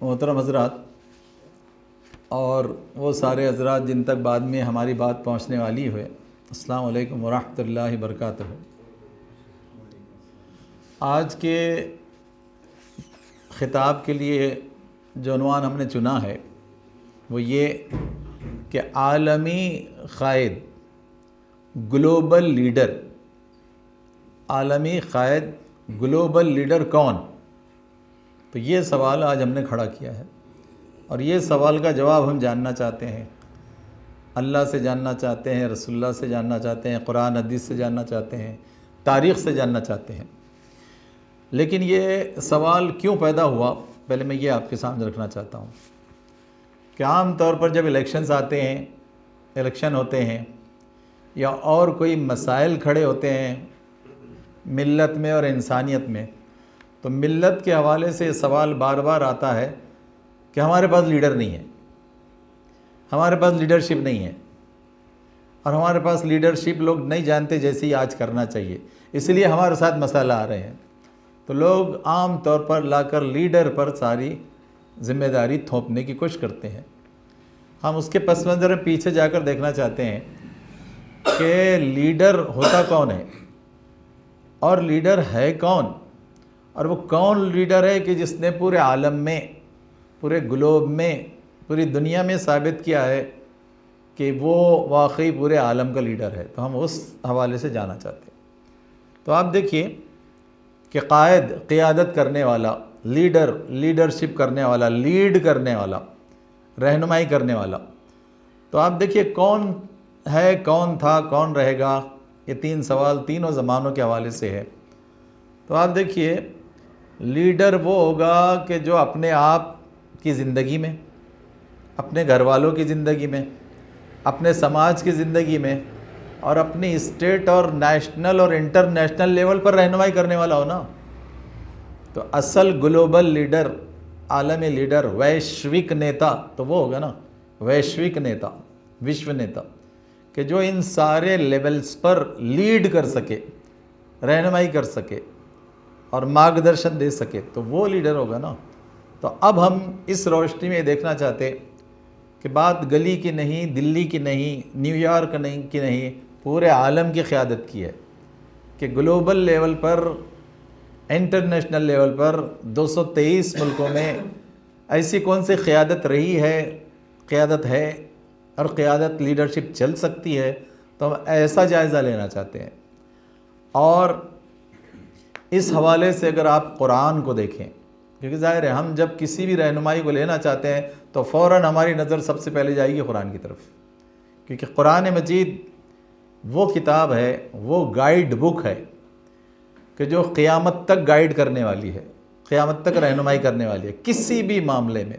محترم حضرات اور وہ سارے حضرات جن تک بعد میں ہماری بات پہنچنے والی ہوئے، السلام علیکم ورحمۃ اللہ وبرکاتہ۔ آج کے خطاب کے لیے جو عنوان ہم نے چنا ہے وہ یہ کہ عالمی قائد، گلوبل لیڈر، عالمی قائد گلوبل لیڈر کون؟ تو یہ سوال آج ہم نے کھڑا کیا ہے، اور یہ سوال کا جواب ہم جاننا چاہتے ہیں، اللہ سے جاننا چاہتے ہیں، رسول اللہ سے جاننا چاہتے ہیں، قرآن حدیث سے جاننا چاہتے ہیں، تاریخ سے جاننا چاہتے ہیں۔ لیکن یہ سوال کیوں پیدا ہوا، پہلے میں یہ آپ کے سامنے رکھنا چاہتا ہوں کہ عام طور پر جب الیکشنز آتے ہیں، الیکشن ہوتے ہیں یا اور کوئی مسائل کھڑے ہوتے ہیں ملت میں اور انسانیت میں، تو ملت کے حوالے سے یہ سوال بار بار آتا ہے کہ ہمارے پاس لیڈر نہیں ہے، ہمارے پاس لیڈرشپ نہیں ہے، اور ہمارے پاس لیڈرشپ لوگ نہیں جانتے جیسے آج کرنا چاہیے، اس لیے ہمارے ساتھ مسائل آ رہے ہیں۔ تو لوگ عام طور پر لا کر لیڈر پر ساری ذمہ داری تھوپنے کی کوشش کرتے ہیں۔ ہم اس کے پس منظر میں پیچھے جا کر دیکھنا چاہتے ہیں کہ لیڈر ہوتا کون ہے اور لیڈر ہے کون، اور وہ کون لیڈر ہے کہ جس نے پورے عالم میں، پورے گلوب میں، پوری دنیا میں ثابت کیا ہے کہ وہ واقعی پورے عالم کا لیڈر ہے۔ تو ہم اس حوالے سے جانا چاہتے ہیں۔ تو آپ دیکھیے کہ قائد، قیادت کرنے والا، لیڈر، لیڈرشپ کرنے والا، لیڈ کرنے والا، رہنمائی کرنے والا، تو آپ دیکھیے کون ہے، کون تھا، کون رہے گا۔ یہ تین سوال تینوں زمانوں کے حوالے سے ہے۔ تو آپ دیکھیے لیڈر وہ ہوگا کہ جو اپنے آپ کی زندگی میں، اپنے گھر والوں کی زندگی میں، اپنے سماج کی زندگی میں، اور اپنی اسٹیٹ اور نیشنل اور انٹرنیشنل لیول پر رہنمائی کرنے والا ہو نا۔ تو اصل گلوبل لیڈر، عالمی لیڈر، ویشوک نیتا تو وہ ہوگا نا، ویشوک نیتا، وشو نیتا، کہ جو ان سارے لیولز پر لیڈ کر سکے، رہنمائی کر سکے اور مارگدرشن دے سکے، تو وہ لیڈر ہوگا نا۔ تو اب ہم اس روشنی میں دیکھنا چاہتے کہ بات گلی کی نہیں، دلی کی نہیں، نیو یارک کی نہیں، پورے عالم کی قیادت کی ہے کہ گلوبل لیول پر، انٹرنیشنل لیول پر 223 ملکوں میں ایسی کون سی قیادت رہی ہے، قیادت ہے اور قیادت لیڈرشپ چل سکتی ہے۔ تو ہم ایسا جائزہ لینا چاہتے ہیں۔ اور اس حوالے سے اگر آپ قرآن کو دیکھیں، کیونکہ ظاہر ہے ہم جب کسی بھی رہنمائی کو لینا چاہتے ہیں تو فوراً ہماری نظر سب سے پہلے جائے گی قرآن کی طرف، کیونکہ قرآن مجید وہ کتاب ہے، وہ گائیڈ بک ہے کہ جو قیامت تک گائیڈ کرنے والی ہے، قیامت تک رہنمائی کرنے والی ہے، کسی بھی معاملے میں،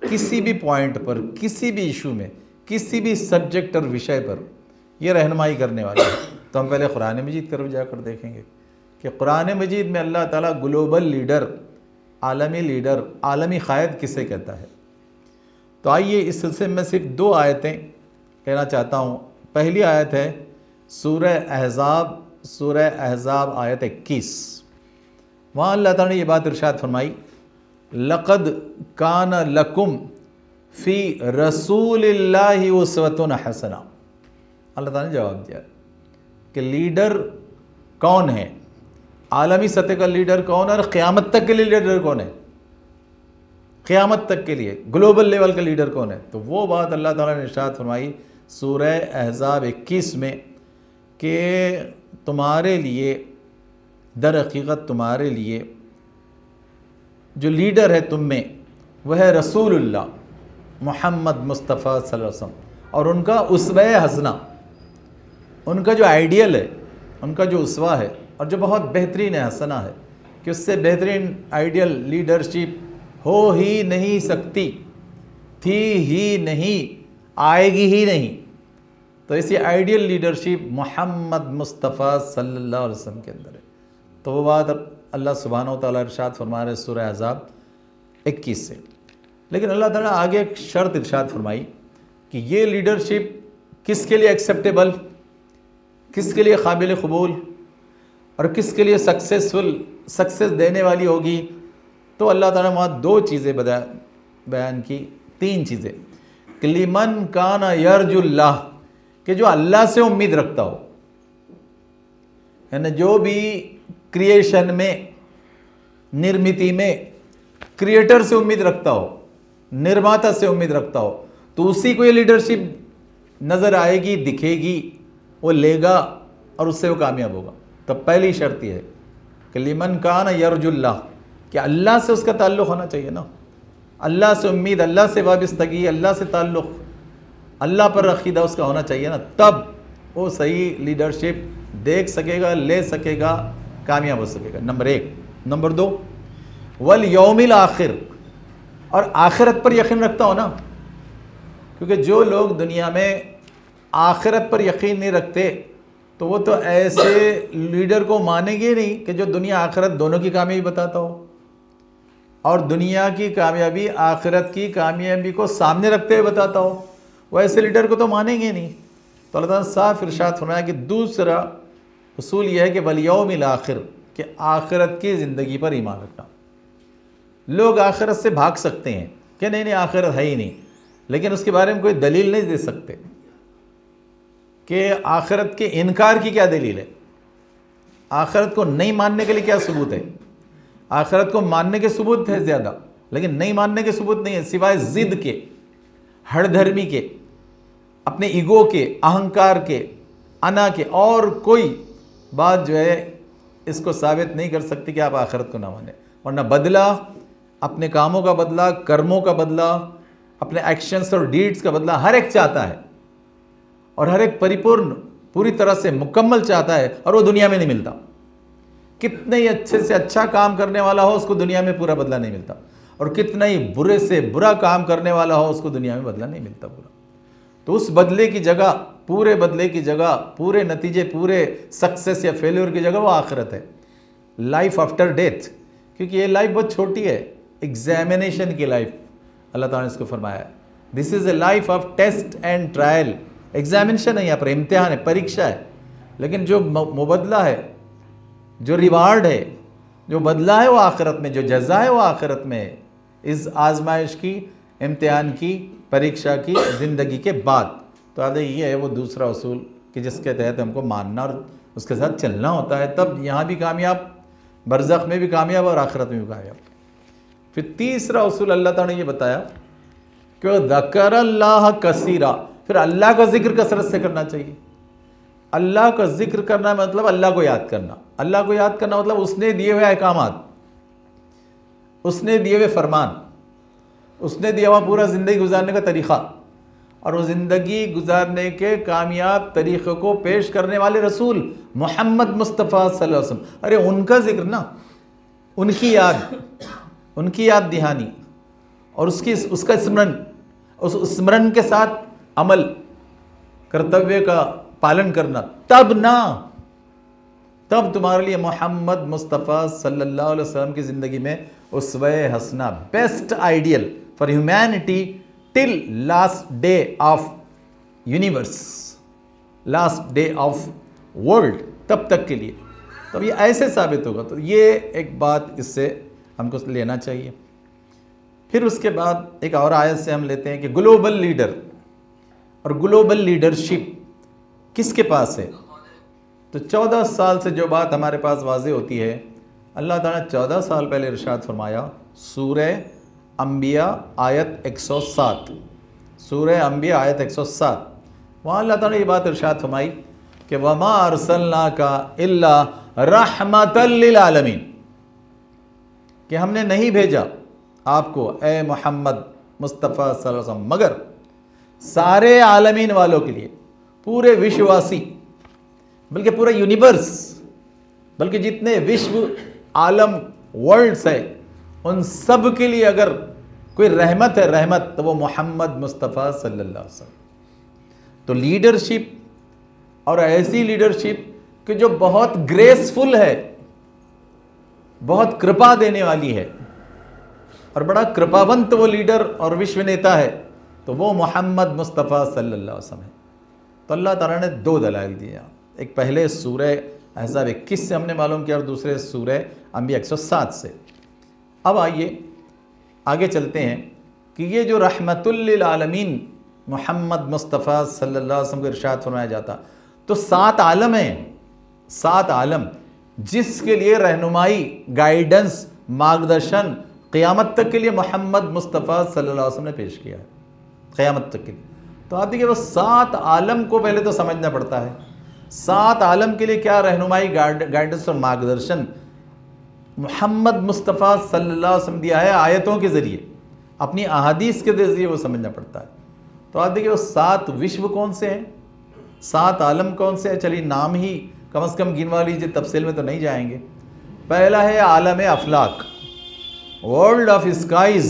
کسی بھی پوائنٹ پر، کسی بھی ایشو میں، کسی بھی سبجیکٹ اور وشے پر یہ رہنمائی کرنے والی ہے۔ تو ہم پہلے قرآن مجید کی طرف جا کر دیکھیں گے کہ قرآن مجید میں اللہ تعالیٰ گلوبل لیڈر، عالمی لیڈر، عالمی قائد کسے کہتا ہے۔ تو آئیے اس سلسلے میں صرف 2 آیتیں کہنا چاہتا ہوں۔ پہلی آیت ہے سورہ احزاب آیت 21۔ وہاں اللہ تعالیٰ نے یہ بات ارشاد فرمائی، لَقَدْ كَانَ لَكُمْ فِي رَسُولِ اللَّهِ أُسْوَةٌ حَسَنَةٌ۔ اللہ تعالیٰ نے جواب دیا کہ لیڈر کون ہے، عالمی سطح کا لیڈر کون ہے، اور قیامت تک کے لیے لیڈر کون ہے، قیامت تک کے لیے گلوبل لیول کا لیڈر کون ہے۔ تو وہ بات اللہ تعالیٰ نے ارشاد فرمائی سورہ احزاب 21 میں کہ تمہارے لیے، در حقیقت تمہارے لیے جو لیڈر ہے تم میں، وہ ہے رسول اللہ محمد مصطفیٰ صلی اللہ علیہ وسلم، اور ان کا اسوہ حسنہ، ان کا جو آئیڈیل ہے، ان کا جو اسوہ ہے، اور جو بہت بہترین حسنہ ہے، کہ اس سے بہترین آئیڈیل لیڈرشپ ہو ہی نہیں سکتی، تھی ہی نہیں، آئے گی ہی نہیں۔ تو اسی آئیڈیل لیڈرشپ محمد مصطفیٰ صلی اللہ علیہ وسلم کے اندر ہے۔ تو وہ بات اللہ سبحانہ و تعالیٰ ارشاد فرما رہے سورہ احزاب 21 سے۔ لیکن اللہ تعالیٰ آگے ایک شرط ارشاد فرمائی کہ یہ لیڈرشپ کس کے لیے ایکسیپٹیبل، کس کے لیے قابل قبول، اور کس کے لیے سکسیس دینے والی ہوگی۔ تو اللہ تعالیٰ نے وہاں 2 چیزیں بیان کی 3 چیزیں کہ لمن کان یرجو اللہ، کہ جو اللہ سے امید رکھتا ہو، یعنی جو بھی کریشن میں، نرمتی میں کریٹر سے امید رکھتا ہو، نرماتا سے امید رکھتا ہو، تو اسی کو یہ لیڈرشپ نظر آئے گی، دکھے گی، وہ لے گا اور اس سے وہ کامیاب ہوگا۔ تو پہلی شرط یہ ہے کہ لمن کان یرجو اللہ، کہ اللہ سے اس کا تعلق ہونا چاہیے نا، اللہ سے امید، اللہ سے وابستگی، اللہ سے تعلق، اللہ پر عقیدہ اس کا ہونا چاہیے نا، تب وہ صحیح لیڈرشپ دیکھ سکے گا، لے سکے گا، کامیاب ہو سکے گا۔ نمبر 1۔ نمبر 2، والیوم الآخر، اور آخرت پر یقین رکھتا ہو نا، کیونکہ جو لوگ دنیا میں آخرت پر یقین نہیں رکھتے تو وہ تو ایسے لیڈر کو مانیں گے نہیں کہ جو دنیا آخرت دونوں کی کامیابی بتاتا ہو، اور دنیا کی کامیابی آخرت کی کامیابی کو سامنے رکھتے ہوئے بتاتا ہو، وہ ایسے لیڈر کو تو مانیں گے نہیں۔ تو اللہ تعالیٰ نے صاف ارشاد فرمایا کہ دوسرا اصول یہ ہے کہ والیوم الآخر، کہ آخرت کی زندگی پر ایمان رکھنا۔ لوگ آخرت سے بھاگ سکتے ہیں کہ نہیں آخرت ہے ہی نہیں، لیکن اس کے بارے میں کوئی دلیل نہیں دے سکتے کہ آخرت کے انکار کی کیا دلیل ہے، آخرت کو نہیں ماننے کے لیے کیا ثبوت ہے۔ آخرت کو ماننے کے ثبوت ہے زیادہ، لیکن نہیں ماننے کے ثبوت نہیں ہے، سوائے ضد کے، ہڑ دھرمی کے، اپنے ایگو کے، اہنکار کے، انا کے، اور کوئی بات جو ہے اس کو ثابت نہیں کر سکتی کہ آپ آخرت کو نہ مانیں۔ ورنہ بدلہ، اپنے کاموں کا بدلہ، کرموں کا بدلہ، اپنے ایکشنز اور ڈیڈز کا بدلہ ہر ایک چاہتا ہے، اور ہر ایک پریپورن، پوری طرح سے مکمل چاہتا ہے، اور وہ دنیا میں نہیں ملتا۔ کتنے ہی اچھے سے اچھا کام کرنے والا ہو، اس کو دنیا میں پورا بدلہ نہیں ملتا، اور کتنا ہی برے سے برا کام کرنے والا ہو، اس کو دنیا میں بدلہ نہیں ملتا پورا۔ تو اس بدلے کی جگہ، پورے بدلے کی جگہ، پورے نتیجے، پورے سکسیس یا فیلیور کی جگہ وہ آخرت ہے، لائف آفٹر ڈیتھ، کیونکہ یہ لائف بہت چھوٹی ہے، ایگزامینیشن کی لائف اللہ تعالیٰ نے اس کو فرمایا ہے، this is a life of test and trial. Examination ہے، یہاں پر امتحان ہے، پریکشا ہے، لیکن جو مبادلہ ہے، جو ریوارڈ ہے، جو بدلہ ہے وہ آخرت میں، جو جزا ہے وہ آخرت میں ہے، اس آزمائش کی، امتحان کی، پریکشا کی زندگی کے بعد۔ تو آدھے یہ ہے وہ دوسرا اصول کہ جس کے تحت ہم کو ماننا اور اس کے ساتھ چلنا ہوتا ہے، تب یہاں بھی کامیاب، برزخ میں بھی کامیاب، اور آخرت میں بھی کامیاب۔ پھر تیسرا اصول اللہ تعالیٰ نے یہ بتایا کہ ذکر اللہ کثیرا، پھر اللہ کا ذکر کثرت سے کرنا چاہیے۔ اللہ کا ذکر کرنا مطلب اللہ کو یاد کرنا، اللہ کو یاد کرنا مطلب اس نے دیے ہوئے احکامات، اس نے دیے ہوئے فرمان، اس نے دیا ہوا پورا زندگی گزارنے کا طریقہ، اور وہ زندگی گزارنے کے کامیاب طریقے کو پیش کرنے والے رسول محمد مصطفیٰ صلی اللہ علیہ وسلم، ارے ان کا ذکر نا، ان کی یاد، ان کی یاد دہانی، اور اس کا اسمرن، اس اسمرن کے ساتھ عمل، کرتویہ کا پالن کرنا، تب تمہارے لیے محمد مصطفیٰ صلی اللہ علیہ وسلم کی زندگی میں اسوہ حسنہ، best ideal for humanity till last day of universe, last day of world, تب تک کے لیے۔ تب یہ ایسے ثابت ہوگا۔ تو یہ ایک بات اس سے ہم کو لینا چاہیے۔ پھر اس کے بعد ایک اور آیت سے ہم لیتے ہیں کہ گلوبل لیڈر اور گلوبل لیڈرشپ کس کے پاس ہے؟ تو 14 سال سے جو بات ہمارے پاس واضح ہوتی ہے، اللہ تعالیٰ نے 14 سال پہلے ارشاد فرمایا، سورہ انبیاء آیت 107، سورہ انبیاء آیت 107، وہاں اللہ تعالیٰ نے یہ بات ارشاد فرمائی کہ وَمَا أَرْسَلْنَاكَ إِلَّا رَحْمَةً لِّلْعَالَمِينَ، کہ ہم نے نہیں بھیجا آپ کو اے محمد مصطفیٰ صلی اللہ علیہ وسلم مگر سارے عالمین والوں کے لیے، پورے وشواسی، بلکہ پورا یونیورس، بلکہ جتنے وشو، عالم، ورلڈس ہے، ان سب کے لیے اگر کوئی رحمت ہے، رحمت، تو وہ محمد مصطفیٰ صلی اللہ علیہ وسلم۔ تو لیڈرشپ، اور ایسی لیڈرشپ کہ جو بہت گریسفل ہے، بہت کرپا دینے والی ہے، اور بڑا کرپاونت وہ لیڈر اور وشو نیتا ہے، تو وہ محمد مصطفیٰ صلی اللہ علیہ وسلم ہے۔ تو اللہ تعالیٰ نے 2 دلائل دیا، ایک پہلے سورہ احزاب 21 سے ہم نے معلوم کیا، اور دوسرے سورہ انبیاء 107 سے۔ اب آئیے آگے چلتے ہیں کہ یہ جو رحمت للعالمین محمد مصطفیٰ صلی اللہ علیہ وسلم کو ارشاد فرمایا جاتا، تو 7 عالم ہیں، 7 عالم جس کے لیے رہنمائی، گائیڈنس، مارگدرشن قیامت تک کے لیے محمد مصطفیٰ صلی اللہ علیہ وسلم نے پیش کیا ہے، قیامت تک کے لیے۔ تو آپ دیکھیے وہ 7 عالم کو پہلے تو سمجھنا پڑتا ہے، 7 عالم کے لیے کیا رہنمائی، گائیڈنس اور مارگدرشن محمد مصطفیٰ صلی اللہ علیہ وسلم دیا ہے آیتوں کے ذریعے، اپنی احادیث کے ذریعے وہ سمجھنا پڑتا ہے۔ تو آپ دیکھیے وہ 7 وشو کون سے ہیں، 7 عالم کون سے ہیں، چلیے نام ہی کم از کم گنوا لیجیے، تفصیل میں تو نہیں جائیں گے۔ پہلا ہے عالم افلاک، ورلڈ آف اسکائز،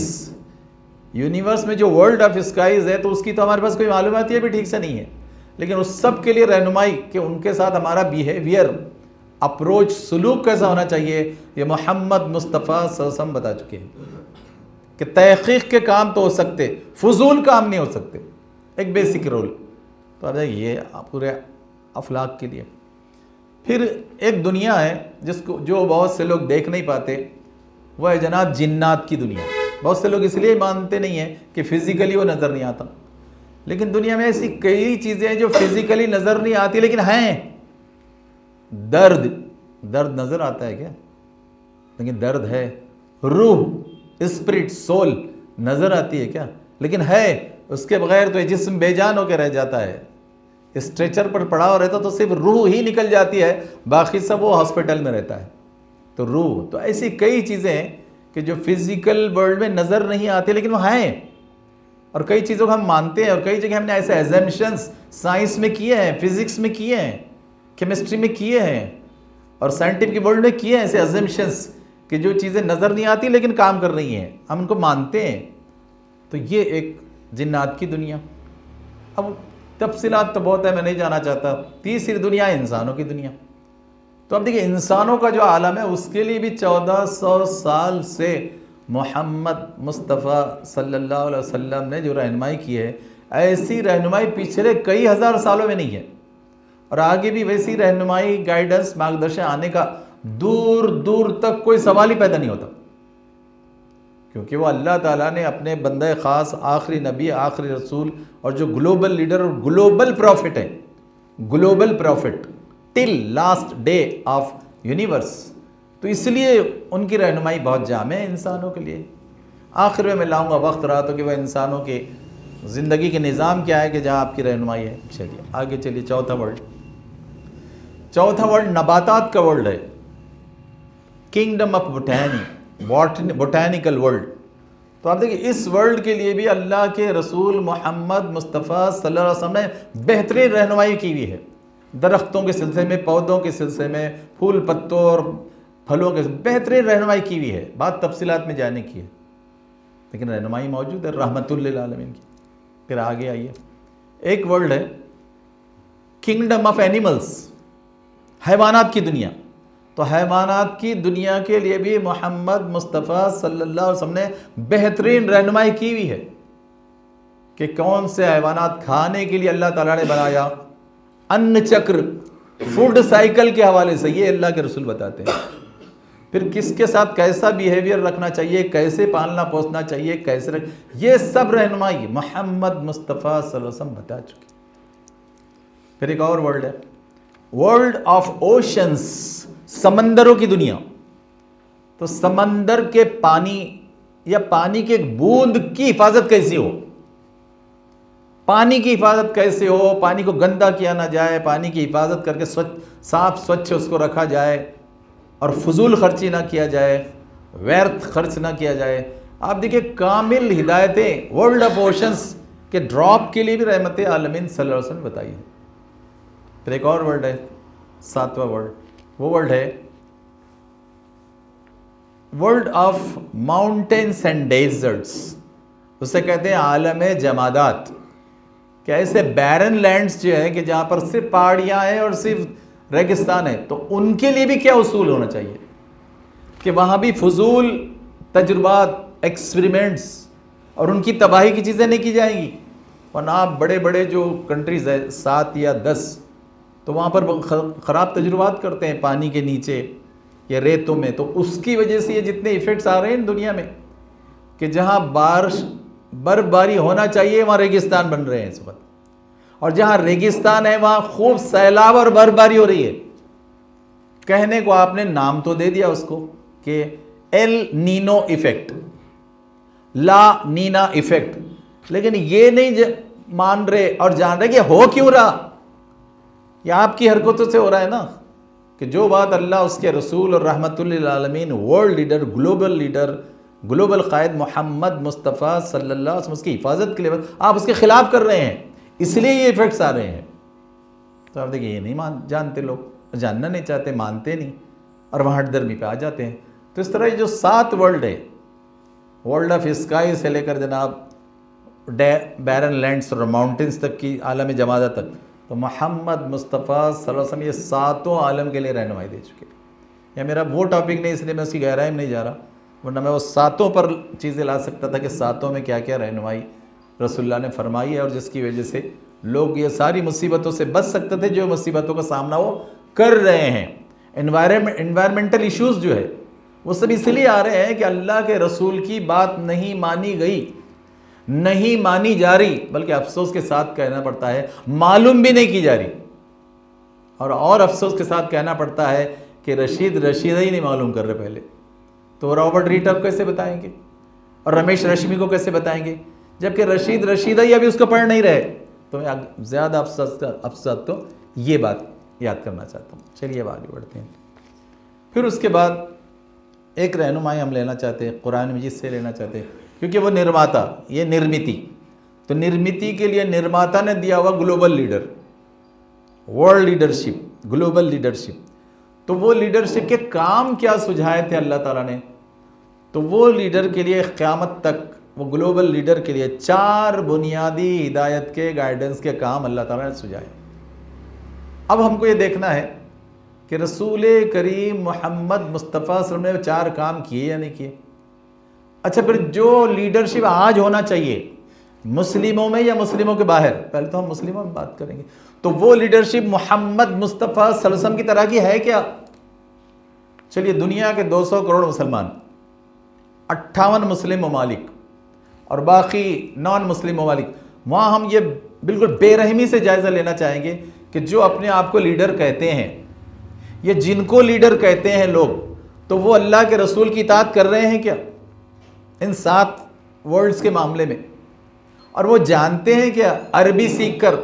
یونیورس میں جو ورلڈ آف اسکائز ہے تو اس کی تو ہمارے پاس کوئی معلومات یہ بھی ٹھیک سے نہیں ہے، لیکن اس سب کے لیے رہنمائی کہ ان کے ساتھ ہمارا بیہیویئر، اپروچ، سلوک کیسا ہونا چاہیے، یہ محمد مصطفیٰ صلی اللہ علیہ وسلم بتا چکے ہیں کہ تحقیق کے کام تو ہو سکتے، فضول کام نہیں ہو سکتے، ایک بیسک رول۔ تو اب یہ پورے افلاک کے لیے۔ پھر ایک دنیا ہے جس کو جو بہت سے لوگ دیکھ نہیں پاتے، وہ ہے جناب جنات کی دنیا۔ بہت سے لوگ اس لیے مانتے نہیں ہیں کہ فزیکلی وہ نظر نہیں آتا، لیکن دنیا میں ایسی کئی چیزیں ہیں جو فزیکلی نظر نہیں آتی لیکن ہیں۔ درد نظر آتا ہے کیا؟ لیکن درد ہے۔ روح، اسپرٹ، سول نظر آتی ہے کیا؟ لیکن ہے، اس کے بغیر تو یہ جسم بے جان ہو کے رہ جاتا ہے، اسٹریچر پر پڑا ہوا رہتا تو صرف روح ہی نکل جاتی ہے، باقی سب وہ ہاسپٹل میں رہتا ہے۔ تو روح، تو ایسی کئی چیزیں ہیں کہ جو فزیکل ورلڈ میں نظر نہیں آتی لیکن وہ ہیں، اور کئی چیزوں کو ہم مانتے ہیں، اور کئی جگہ ہم نے ایسے ایزمپشنز سائنس میں کیے ہیں، فزکس میں کیے ہیں، کیمسٹری میں کیے ہیں، اور سائنٹیفک ورلڈ میں کیے ہیں ایسے ایزمپشنز کہ جو چیزیں نظر نہیں آتی لیکن کام کر رہی ہیں، ہم ان کو مانتے ہیں۔ تو یہ ایک جنات کی دنیا۔ اب تفصیلات تو بہت ہے، میں نہیں جانا چاہتا۔ تیسری دنیا ہے انسانوں کی دنیا۔ تو اب دیکھیں انسانوں کا جو عالم ہے اس کے لیے بھی 1400 سال سے محمد مصطفیٰ صلی اللہ علیہ وسلم نے جو رہنمائی کی ہے، ایسی رہنمائی پچھلے کئی ہزار سالوں میں نہیں ہے، اور آگے بھی ویسی رہنمائی، گائیڈنس، مارگدرشن آنے کا دور دور تک کوئی سوال ہی پیدا نہیں ہوتا، کیونکہ وہ اللہ تعالیٰ نے اپنے بندہ خاص، آخری نبی، آخری رسول، اور جو گلوبل لیڈر اور گلوبل پروفٹ ہے، global prophet till last day of universe, تو اس لیے ان کی رہنمائی بہت جامع ہے انسانوں کے لیے۔ آخر میں لاؤں گا، وقت رہا تو کہ وہ انسانوں کے زندگی کے نظام کیا ہے کہ جہاں آپ کی رہنمائی ہے۔ چلیے آگے چلیے۔ چوتھا ورلڈ نباتات کا ورلڈ ہے، کنگڈم آف بوٹینی، بوٹینیکل ورلڈ۔ تو آپ دیکھیں اس ورلڈ کے لیے بھی اللہ کے رسول محمد مصطفیٰ صلی اللہ علیہ وسلم نے بہترین رہنمائی کی ہوئی ہے، درختوں کے سلسلے میں، پودوں کے سلسلے میں، پھول پتوں اور پھلوں کے بہترین رہنمائی کی ہوئی ہے، بات تفصیلات میں جانے کی ہے، لیکن رہنمائی موجود ہے رحمت للعالمین کی۔ پھر آگے آئیے، ایک ورلڈ ہے کنگڈم آف اینیملز، حیوانات کی دنیا۔ تو حیوانات کی دنیا کے لیے بھی محمد مصطفیٰ صلی اللہ علیہ وسلم نے بہترین رہنمائی کی ہوئی ہے کہ کون سے حیوانات کھانے کے لیے اللہ تعالیٰ نے بنایا، ان چکر، فوڈ سائیکل کے حوالے سے یہ اللہ کے رسول بتاتے ہیں۔ پھر کس کے ساتھ کیسا بیہیویئر رکھنا چاہیے، کیسے پالنا پوسنا چاہیے، کیسے یہ سب رہنمائی محمد مصطفیٰ صلی اللہ علیہ وسلم بتا چکے۔ پھر ایک اور ورلڈ ہے، ورلڈ آف اوشنز، سمندروں کی دنیا۔ تو سمندر کے پانی یا پانی کے ایک بوند کی حفاظت کیسی ہو، پانی کی حفاظت کیسے ہو، پانی کو گندا کیا نہ جائے، پانی کی حفاظت کر کے صاف سوچھ اس کو رکھا جائے، اور فضول خرچی نہ کیا جائے، ویرتھ خرچ نہ کیا جائے۔ آپ دیکھیں کامل ہدایتیں ورلڈ آف اوشنز کے ڈراپ کے لیے بھی رحمت عالمین صلی اللہ علیہ وسلم بتائی ہے۔ پھر ایک اور ورلڈ ہے، 7واں ورلڈ، وہ ورلڈ ہے world of mountains and desserts, اسے کہتے ہیں عالم جمادات، کہ ایسے بیرن لینڈز جو ہیں کہ جہاں پر صرف پہاڑیاں ہیں اور صرف ریگستان ہے، تو ان کے لیے بھی کیا اصول ہونا چاہیے کہ وہاں بھی فضول تجربات، ایکسپریمنٹس اور ان کی تباہی کی چیزیں نہیں کی جائیں گی۔ ورنہ آپ بڑے بڑے جو کنٹریز ہیں 7 یا 10، تو وہاں پر خراب تجربات کرتے ہیں پانی کے نیچے یا ریتوں میں، تو اس کی وجہ سے یہ جتنے ایفیکٹس آ رہے ہیں دنیا میں کہ جہاں بارش برفباری ہونا چاہیے وہاں ریگستان بن رہے ہیں اس وقت، اور جہاں ریگستان ہے وہاں خوب سیلاب اور برفباری ہو رہی ہے. کہنے کو آپ نے نام تو دے دیا اس کو کہ ایل نینو ایفیکٹ، لا نینا ایفیکٹ، لیکن یہ نہیں مان رہے اور جان رہے کہ ہو کیوں رہا. یہ آپ کی حرکتوں سے ہو رہا ہے نا، کہ جو بات اللہ اس کے رسول اور رحمت للعالمین ورلڈ لیڈر، گلوبل قائد محمد مصطفیٰ صلی اللہ علیہ وسلم اس کی حفاظت کے لیے آپ اس کے خلاف کر رہے ہیں، اس لیے یہ ایفیکٹس آ رہے ہیں. تو آپ دیکھیں یہ نہیں جانتے لوگ، جاننا نہیں چاہتے، مانتے نہیں، اور وہاں ہٹ درمی پہ آ جاتے ہیں. تو اس طرح یہ جو 7 ورلڈ ہے، ورلڈ آف اسکائی سے لے کر جناب بیرن لینڈس اور ماؤنٹنس تک کی عالم جمادہ تک، تو محمد مصطفیٰ صلی اللہ علیہ وسلم یہ 7 عالم کے لیے رہنمائی دے چکے. یا میرا وہ ٹاپک نہیں، اس لیے میں اس کی گہرائی میں نہیں جا رہا، ورنہ میں وہ 7 پر چیزیں لا سکتا تھا کہ 7 میں کیا کیا رہنمائی رسول اللہ نے فرمائی ہے، اور جس کی وجہ سے لوگ یہ ساری مصیبتوں سے بچ سکتے تھے جو مصیبتوں کا سامنا وہ کر رہے ہیں. انوائرمنٹل ایشوز جو ہے وہ سب اس لیے آ رہے ہیں کہ اللہ کے رسول کی بات نہیں مانی گئی، نہیں مانی جا رہی، بلکہ افسوس کے ساتھ کہنا پڑتا ہے معلوم بھی نہیں کی جا رہی. اور افسوس کے ساتھ کہنا پڑتا ہے کہ رشیدہ ہی نہیں معلوم کر رہے پہلے. تو رابرٹ ریڈ کو کیسے بتائیں گے، اور رمیش رشمی کو کیسے بتائیں گے، جبکہ رشیدہ ہی ابھی اس کو پڑھ نہیں رہے. تو میں زیادہ افسوس تو یہ بات یاد کرنا چاہتا ہوں. چلیے اب آگے بڑھتے ہیں. پھر اس کے بعد ایک رہنمائی ہم لینا چاہتے ہیں، قرآن مجید سے لینا چاہتے ہیں، کیونکہ وہ نرماتا، یہ نرمتی، تو نرمتی کے لیے نرماتا نے دیا ہوا global leader, world leadership, global leadership. تو وہ لیڈرشپ کے کام کیا سجھائے تھے اللہ تعالیٰ نے، تو وہ لیڈر کے لیے قیامت تک، وہ گلوبل لیڈر کے لیے 4 بنیادی ہدایت کے گائیڈنس کے کام اللہ تعالیٰ نے سجھائے. اب ہم کو یہ دیکھنا ہے کہ رسول کریم محمد مصطفیٰ صلی اللہ علیہ وسلم نے 4 کام کیے یا نہیں کیے. اچھا پھر جو لیڈرشپ آج ہونا چاہیے مسلموں میں یا مسلموں کے باہر، پہلے تو ہم مسلموں میں بات کریں گے، تو وہ لیڈرشپ محمد مصطفیٰ صلی اللہ علیہ وسلم کی طرح کی ہے کیا؟ چلیے دنیا کے 200 کروڑ مسلمان، 58 مسلم ممالک اور باقی نان مسلم ممالک، وہاں ہم یہ بالکل بے رحمی سے جائزہ لینا چاہیں گے کہ جو اپنے آپ کو لیڈر کہتے ہیں، یہ جن کو لیڈر کہتے ہیں لوگ، تو وہ اللہ کے رسول کی اطاعت کر رہے ہیں کیا ان 7 ورڈز کے معاملے میں؟ اور وہ جانتے ہیں کیا عربی سیکھ کر،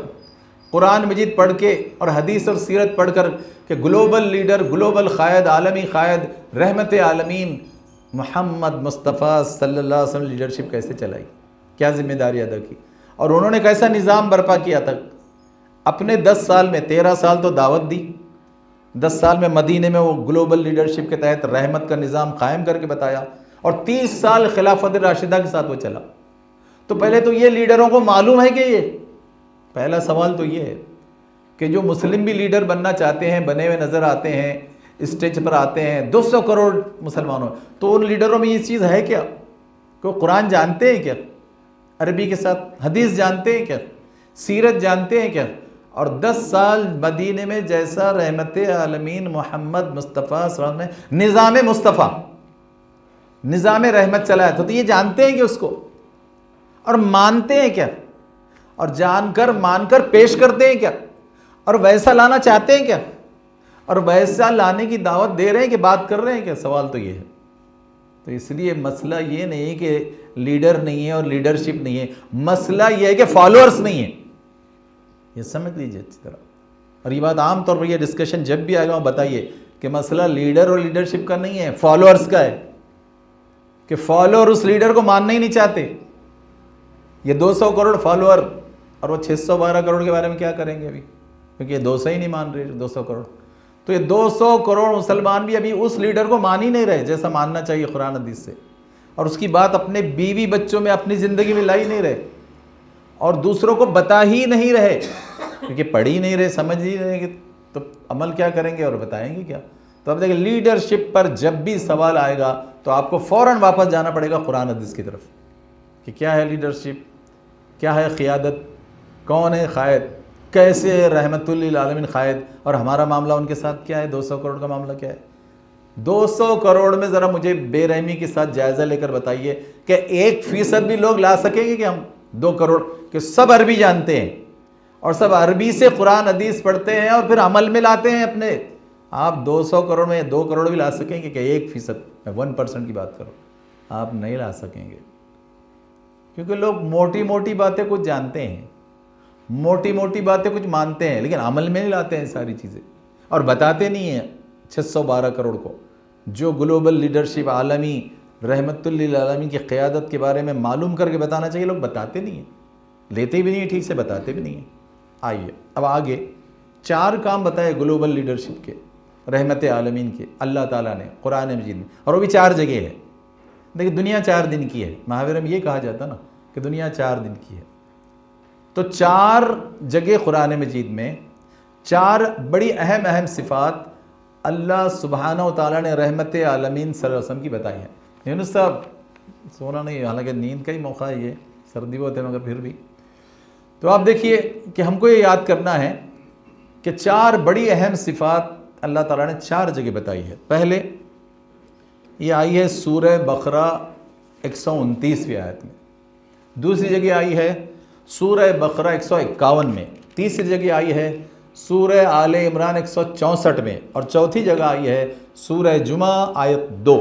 قرآن مجید پڑھ کے اور حدیث اور سیرت پڑھ کر کہ گلوبل لیڈر، گلوبل قائد، عالمی قائد، رحمت عالمین محمد مصطفیٰ صلی اللہ علیہ وسلم لیڈرشپ کیسے چلائی، کیا ذمہ داری ادا کی، اور انہوں نے کیسا نظام برپا کیا تھا. اپنے 10 سال میں 13 سال تو دعوت دی، 10 سال میں مدینے میں وہ گلوبل لیڈرشپ کے تحت رحمت کا نظام قائم کر کے بتایا، اور 30 سال خلافت راشدہ کے ساتھ وہ چلا. تو پہلے تو یہ لیڈروں کو معلوم ہے کہ یہ پہلا سوال تو یہ ہے کہ جو مسلم بھی لیڈر بننا چاہتے ہیں، بنے ہوئے نظر آتے ہیں، اسٹیج پر آتے ہیں 200 کروڑ مسلمانوں، تو ان لیڈروں میں یہ چیز ہے کیا کہ وہ قرآن جانتے ہیں کیا، عربی کے ساتھ حدیث جانتے ہیں کیا، سیرت جانتے ہیں کیا؟ اور 10 سال مدینے میں جیسا رحمت عالمین محمد مصطفیٰ صلی اللہ علیہ وسلم نے نظام مصطفیٰ، نظام رحمت چلایا تھا، تو یہ جانتے ہیں کہ اس کو، اور مانتے ہیں کیا، اور جان کر مان کر پیش کرتے ہیں کیا، اور ویسا لانا چاہتے ہیں کیا، اور ویسا لانے کی دعوت دے رہے ہیں کہ بات کر رہے ہیں کیا؟ سوال تو یہ ہے. تو اس لیے مسئلہ یہ نہیں ہے کہ لیڈر نہیں ہے اور لیڈرشپ نہیں ہے، مسئلہ یہ ہے کہ فالوورز نہیں ہیں. یہ سمجھ لیجئے اچھی طرح. اور یہ بات عام طور پر یہ ڈسکشن جب بھی آئے گا بتائیے کہ مسئلہ لیڈر اور لیڈرشپ کا نہیں ہے، فالوورز کا ہے، کہ فالوور اس لیڈر کو ماننا ہی نہیں چاہتے. یہ 200 کروڑ فالوور، اور وہ 612 کروڑ کے بارے میں کیا کریں گے ابھی، کیونکہ یہ 200 ہی نہیں مان رہے 200 کروڑ. تو یہ 200 کروڑ مسلمان بھی ابھی اس لیڈر کو مان ہی نہیں رہے جیسا ماننا چاہیے قرآن حدیث سے، اور اس کی بات اپنے بیوی بچوں میں اپنی زندگی میں لا ہی نہیں رہے، اور دوسروں کو بتا ہی نہیں رہے، کیونکہ پڑھ ہی نہیں رہے، سمجھ ہی نہیں رہے، تو عمل کیا کریں گے اور بتائیں گے کیا؟ تو اب دیکھیں لیڈرشپ پر جب بھی سوال آئے گا تو آپ کو فوراً واپس جانا پڑے گا قرآن حدیث کی طرف کہ کیا ہے لیڈرشپ، کیا ہے قیادت، کون ہے قائد، کیسے رحمت للعالمین قائد، اور ہمارا معاملہ ان کے ساتھ کیا ہے، 200 کروڑ کا معاملہ کیا ہے. 200 کروڑ میں ذرا مجھے بے رحمی کے ساتھ جائزہ لے کر بتائیے کہ 1% بھی لوگ لا سکیں گے کہ ہم 2 کروڑ کہ سب عربی جانتے ہیں اور سب عربی سے قرآن حدیث پڑھتے ہیں اور پھر عمل میں لاتے ہیں اپنے. آپ 200 کروڑ میں 2 کروڑ بھی لا سکیں گے کہ 1%, میں 1% کی بات کروں, آپ نہیں لا سکیں گے. کیونکہ لوگ موٹی موٹی باتیں کچھ جانتے ہیں, موٹی موٹی باتیں کچھ مانتے ہیں, لیکن عمل میں نہیں لاتے ہیں ساری چیزیں, اور بتاتے نہیں ہیں 612 کروڑ کو. جو گلوبل لیڈرشپ عالمی رحمت للعالمین کی قیادت کے بارے میں معلوم کر کے بتانا چاہیے, لوگ بتاتے نہیں ہیں, لیتے بھی نہیں ہیں, ٹھیک سے بتاتے بھی نہیں ہیں. آئیے اب آگے 4 کام بتائے گلوبل لیڈرشپ کے, رحمت عالمین کے, اللہ تعالیٰ نے قرآن مجید میں, اور وہ بھی 4 جگہ ہے. دیکھیں دنیا 4 دن کی ہے, محاورے میں یہ کہا جاتا نا کہ دنیا 4 دن کی ہے. تو 4 جگہ قرآن مجید میں 4 بڑی اہم صفات اللہ سبحانہ و تعالیٰ نے رحمت عالمین صلی اللہ علیہ وسلم کی بتائی ہیں. یونس صاحب سونا نہیں, حالانکہ نیند کا ہی موقع ہے, یہ سردی ہوتے ہیں مگر پھر بھی. تو آپ دیکھیے کہ ہم کو یہ یاد کرنا ہے کہ 4 بڑی اہم صفات اللہ تعالیٰ نے 4 جگہ بتائی ہے. پہلے یہ آئی ہے سورہ بقرہ 129ویں آیت میں, دوسری جگہ آئی ہے سورہ بقرہ 151 میں, تیسری جگہ آئی ہے سورہ آل عمران 164 میں, اور چوتھی جگہ آئی ہے سورہ جمعہ آیت 2.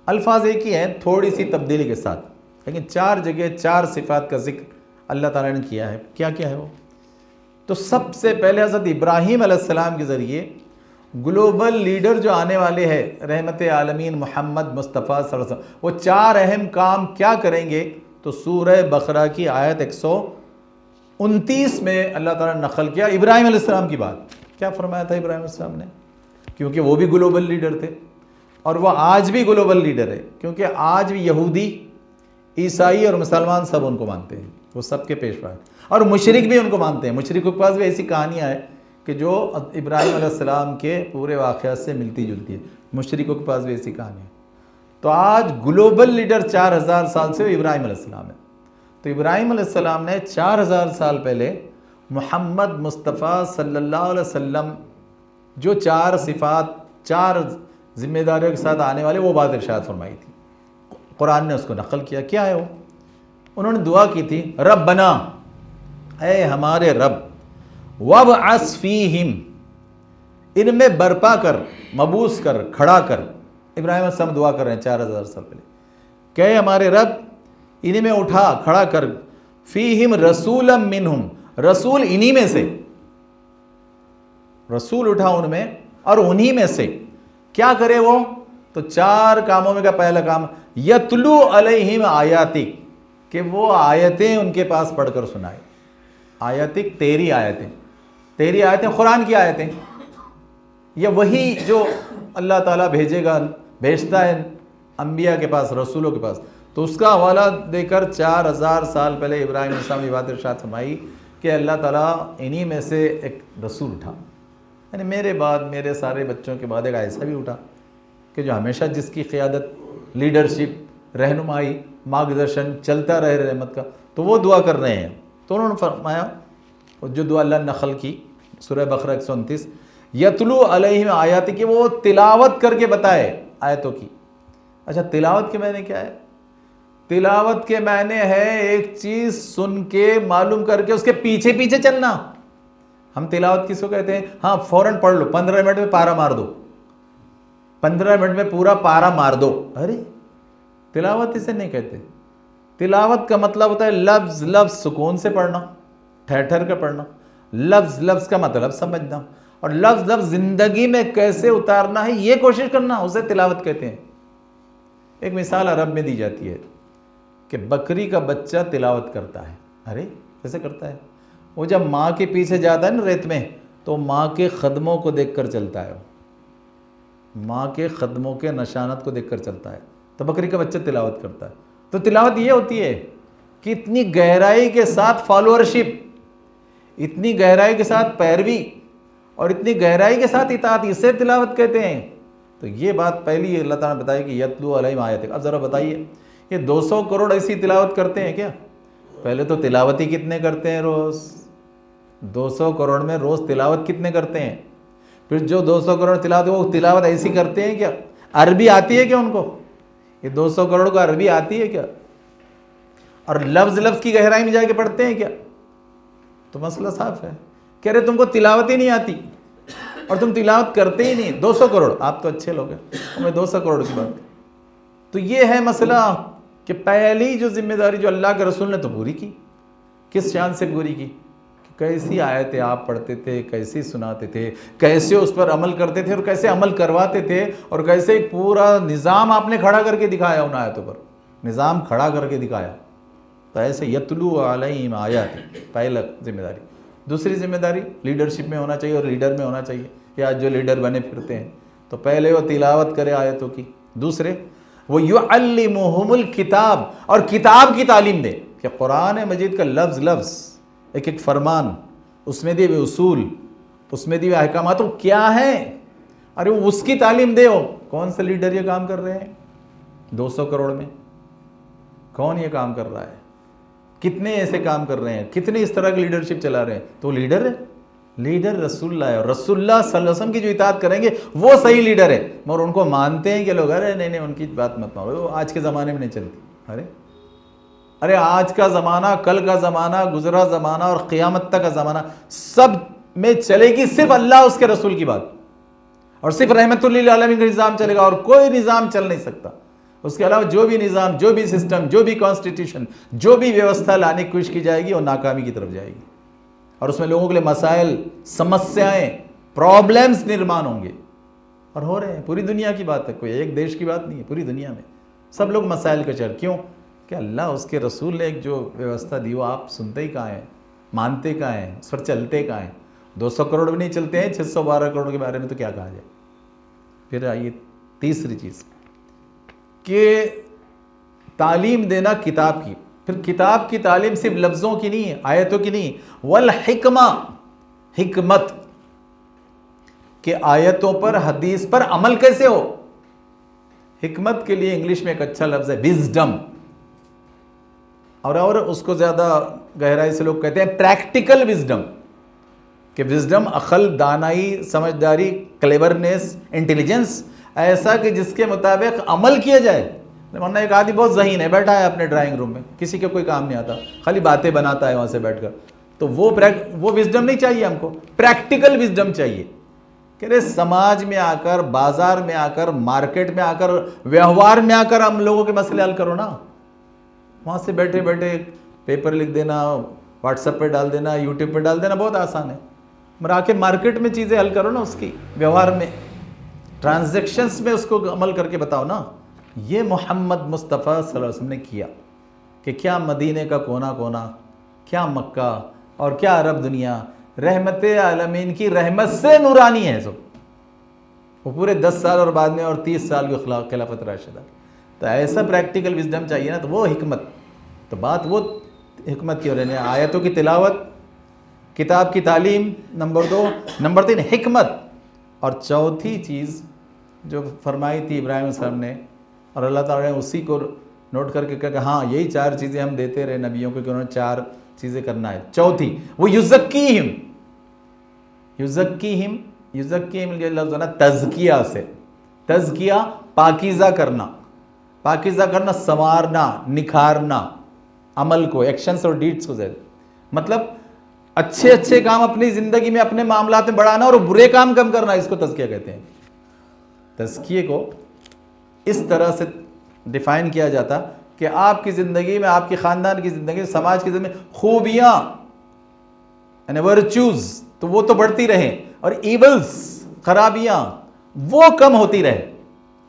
الفاظ ایک ہی ہیں, تھوڑی سی تبدیلی کے ساتھ, لیکن 4 جگہ 4 صفات کا ذکر اللہ تعالیٰ نے کیا ہے. کیا کیا ہے وہ؟ تو سب سے پہلے حضرت ابراہیم علیہ السلام کے ذریعے گلوبل لیڈر جو آنے والے ہیں رحمت عالمین محمد مصطفیٰ صلی اللہ علیہ وسلم, وہ 4 اہم کام کیا کریں گے؟ تو سورہ بقرہ کی آیت 129 میں اللہ تعالیٰ نے نقل کیا ابراہیم علیہ السلام کی بات. کیا فرمایا تھا ابراہیم علیہ السلام نے؟ کیونکہ وہ بھی گلوبل لیڈر تھے, اور وہ آج بھی گلوبل لیڈر ہے, کیونکہ آج بھی یہودی, عیسائی اور مسلمان سب ان کو مانتے ہیں, وہ سب کے پیشوا ہیں, اور مشرک بھی ان کو مانتے ہیں. مشرکوں کے پاس بھی ایسی کہانیاں ہیں کہ جو ابراہیم علیہ السلام کے پورے واقعات سے ملتی جلتی ہے, مشرکوں کے پاس بھی ایسی کہانیاں ہیں. تو آج گلوبل لیڈر 4000 سال سے ابراہیم علیہ السلام ہے. تو ابراہیم علیہ السلام نے 4000 سال پہلے محمد مصطفیٰ صلی اللہ علیہ وسلم جو 4 صفات 4 ذمہ داریوں کے ساتھ آنے والے وہ بات ارشاد فرمائی تھی. قرآن نے اس کو نقل کیا. کیا ہے وہ؟ انہوں نے دعا کی تھی, ربنا, اے ہمارے رب, وابعث فیہم, ان میں برپا کر, مبعوث کر, کھڑا کر. ابراہیم علیہ السلام دعا کر رہے ہیں 4000 سال پہلے کہ اے ہمارے رب انہی میں اٹھا, کھڑا کر, فیہم رسولا منہم, رسول انہی میں سے, رسول اٹھا ان میں اور انہی میں سے. کیا کرے وہ؟ تو 4 کاموں میں کا پہلا کام یتلو علیہم آیاتک, کہ وہ آیتیں ان کے پاس پڑھ کر سنائے. آیاتک تیری آیتیں, تیری آیتیں قرآن کی آیتیں, یا وہی جو اللہ تعالیٰ بھیجتا ہے انبیاء کے پاس, رسولوں کے پاس. تو اس کا حوالہ دے کر 4000 سال پہلے ابراہیم علیہ السلام کی بات ارشاد فرمائی کہ اللہ تعالیٰ انہی میں سے ایک رسول اٹھا, یعنی میرے بعد, میرے سارے بچوں کے بعد ایک ایسا بھی اٹھا کہ جو ہمیشہ جس کی قیادت, لیڈرشپ, رہنمائی, مارگدرشن چلتا رہے رحمت کا. تو وہ دعا کر رہے ہیں. تو انہوں نے فرمایا جو دعا اللہ نے نقل کی سورہ بقرہ 129, یتلو علیہم آیات, کی وہ تلاوت کر کے بتائے آیتوں کی. اچھا تلاوت کے معنی کیا ہے؟ تلاوت کے معنی ہے ایک چیز سن کے معلوم کر کے اس کے پیچھے پیچھے چلنا. ہم تلاوت کس کو کہتے ہیں؟ ہاں فوراً پڑھ لو, 15 منٹ میں پارا مار دو, 15 منٹ میں پورا پارا مار دو. ارے تلاوت اسے نہیں کہتے. تلاوت کا مطلب ہوتا ہے لفظ لفظ سکون سے پڑھنا, ٹھہر کر پڑھنا, لفظ لفظ کا مطلب سمجھنا, اور لفظ لفظ زندگی میں کیسے اتارنا ہے یہ کوشش کرنا, اسے تلاوت کہتے ہیں. ایک مثال عرب میں دی جاتی ہے کہ بکری کا بچہ تلاوت کرتا ہے. ارے کیسے کرتا ہے؟ وہ جب ماں کے پیچھے جاتا ہے نا ریت میں, تو ماں کے قدموں کو دیکھ کر چلتا ہے, ماں کے قدموں کے نشانات کو دیکھ کر چلتا ہے. تو بکری کا بچہ تلاوت کرتا ہے. تو تلاوت یہ ہوتی ہے کہ اتنی گہرائی کے ساتھ فالوورشپ, اتنی گہرائی کے ساتھ پیروی, اور اتنی گہرائی کے ساتھ اطاعت, اسے تلاوت کہتے ہیں. تو یہ بات پہلی اللہ تعالیٰ نے بتائی کہ یتلو علیہم آیاتک. اب ذرا بتائیے یہ 200 کروڑ ایسی تلاوت کرتے ہیں کیا؟ پہلے تو تلاوت ہی کتنے کرتے ہیں روز؟ 200 کروڑ میں روز تلاوت کتنے کرتے ہیں؟ پھر جو 200 کروڑ تلاوت وہ تلاوت ایسی کرتے ہیں کیا؟ عربی آتی ہے کیا ان کو؟ یہ 200 کروڑ کو عربی آتی ہے کیا؟ اور لفظ لفظ کی گہرائی میں جا کے پڑھتے ہیں کیا؟ تو مسئلہ صاف ہے. کہہ رہے تم کو تلاوت ہی نہیں آتی اور تم تلاوت کرتے ہی نہیں. 200 کروڑ آپ تو اچھے لوگ ہیں, ہمیں 200 کروڑ کی بات. تو یہ ہے مسئلہ کہ پہلی جو ذمہ داری جو اللہ کے رسول نے تو پوری کی. کس شان سے پوری کی؟ کیسی آیتیں آپ پڑھتے تھے, کیسی سناتے تھے, کیسے اس پر عمل کرتے تھے اور کیسے عمل کرواتے تھے, اور کیسے ایک پورا نظام آپ نے کھڑا کر کے دکھایا ان آیتوں پر, نظام کھڑا کر کے دکھایا. تو ایسے یتلو علیہم آیات, پہلا ذمہ داری. دوسری ذمہ داری لیڈرشپ میں ہونا چاہیے اور لیڈر میں ہونا چاہیے. کہ آج جو لیڈر بنے پھرتے ہیں تو پہلے وہ تلاوت کرے آیتوں کی. دوسرے وہ یعلمہم الکتاب, اور کتاب کی تعلیم دے کہ قرآن مجید کا لفظ لفظ, ایک ایک فرمان, اس میں دیے ہوئے اصول, اس میں دیے ہوئے احکامات وہ کیا ہیں, ارے وہ اس کی تعلیم دے. ہو کون سے لیڈر یہ کام کر رہے ہیں 200 کروڑ میں؟ کون یہ کام کر رہا ہے؟ کتنے ایسے کام کر رہے ہیں, کتنے اس طرح کی لیڈرشپ چلا رہے ہیں؟ تو لیڈر ہے, لیڈر رسول اللہ ہے, اور رسول اللہ صلی اللہ علیہ وسلم کی جو اطاعت کریں گے وہ صحیح لیڈر ہے. مگر ان کو مانتے ہیں کہ لوگ ارے نہیں ان کی بات مت مانو, وہ آج کے زمانے میں نہیں چلتی. ارے آج کا زمانہ, کل کا زمانہ, گزرا زمانہ اور قیامت تک کا زمانہ, سب میں چلے گی صرف اللہ اس کے رسول کی بات, اور صرف رحمت للعالمین کا نظام چلے گا, اور کوئی نظام چل نہیں سکتا. اس کے علاوہ جو بھی نظام, جو بھی سسٹم, جو بھی کانسٹیٹیوشن, جو بھی ویوستھا لانے کی کوشش کی جائے گی وہ ناکامی کی طرف جائے گی, اور اس میں لوگوں کے لیے مسائل, سمسیائیں, پرابلمز نرمان ہوں گے. اور ہو رہے ہیں, پوری دنیا کی بات ہے, کوئی ایک دیش کی بات نہیں ہے, پوری دنیا میں سب لوگ مسائل کا چہر. کیوں کہ اللہ اس کے رسول نے ایک جو ویوستھا دی وہ آپ سنتے ہی کہاں ہیں, مانتے کہاں ہیں, اس پر چلتے کہاں ہیں. 200 کروڑ بھی نہیں چلتے ہیں, 612 کروڑ کے بارے میں تو کیا کہا جائے. پھر آئیے تیسری چیز کہ تعلیم دینا کتاب کی. پھر کتاب کی تعلیم صرف لفظوں کی نہیں ہے, آیتوں کی نہیں, والحکمہ, حکمت, کہ آیتوں پر, حدیث پر عمل کیسے ہو. حکمت کے لیے انگلش میں ایک اچھا لفظ ہے وزڈم, اور اس کو زیادہ گہرائی سے لوگ کہتے ہیں پریکٹیکل وزڈم. کہ وزڈم عقل, دانائی, سمجھداری, کلیورنیس, انٹیلیجنس, ایسا کہ جس کے مطابق عمل کیا جائے. ورنہ ایک آدمی بہت ذہین ہے, بیٹھا ہے اپنے ڈرائنگ روم میں, کسی کا کوئی کام نہیں آتا, خالی باتیں بناتا ہے وہاں سے بیٹھ کر, تو وہ وزڈم نہیں چاہیے ہم کو, پریکٹیکل وزڈم چاہیے. کہ رے سماج میں آ کر, بازار میں آ کر, مارکیٹ میں آ کر, ویوہار میں آ کر ہم لوگوں کے مسئلے حل کرو نا. وہاں سے بیٹھے بیٹھے پیپر لکھ دینا, واٹس ایپ پہ ڈال دینا, یوٹیوب پہ ڈال دینا بہت آسان ہے. مگر آ کے مارکیٹ میں چیزیں حل کرو نا, اس کی ویوہار میں, ٹرانزیکشنز میں اس کو عمل کر کے بتاؤ نا. یہ محمد مصطفیٰ صلی اللہ علیہ وسلم نے کیا کہ کیا مدینے کا کونا کونا, کیا مکہ اور کیا عرب دنیا رحمت عالمین کی رحمت سے نورانی ہے. سب وہ پورے 10 سال اور بعد میں اور 30 سال کی خلافت راشدہ. تو ایسا پریکٹیکل وزڈم چاہیے نا, تو وہ حکمت. تو بات وہ حکمت کی ہو رہی ہے, آیتوں کی تلاوت, کتاب کی تعلیم, نمبر 2. نمبر 3 حکمت. اور چوتھی چیز جو فرمائی تھی ابراہیم السلام نے, اور اللہ تعالیٰ نے اسی کو نوٹ کر کے کہا کہ ہاں یہی 4 چیزیں ہم دیتے رہے نبیوں کو کہ انہوں نے 4 چیزیں کرنا ہے. چوتھی وہ یزکیہم. یزکیہم, یزکیہم یہ لفظ ہے نا تزکیہ سے. تزکیہ پاکیزہ کرنا, پاکیزہ کرنا, سنوارنا, نکھارنا عمل کو, ایکشنز اور ڈیڈز کو. مطلب اچھے اچھے کام اپنی زندگی میں, اپنے معاملات میں بڑھانا اور برے کام کم کرنا, اس کو تزکیہ کہتے ہیں. تزکیے کو اس طرح سے ڈیفائن کیا جاتا کہ آپ کی زندگی میں, آپ کی خاندان کی زندگی میں, سماج کی زندگی میں خوبیاں یعنی ورچوز تو وہ تو بڑھتی رہیں, اور ایولز, خرابیاں وہ کم ہوتی رہے,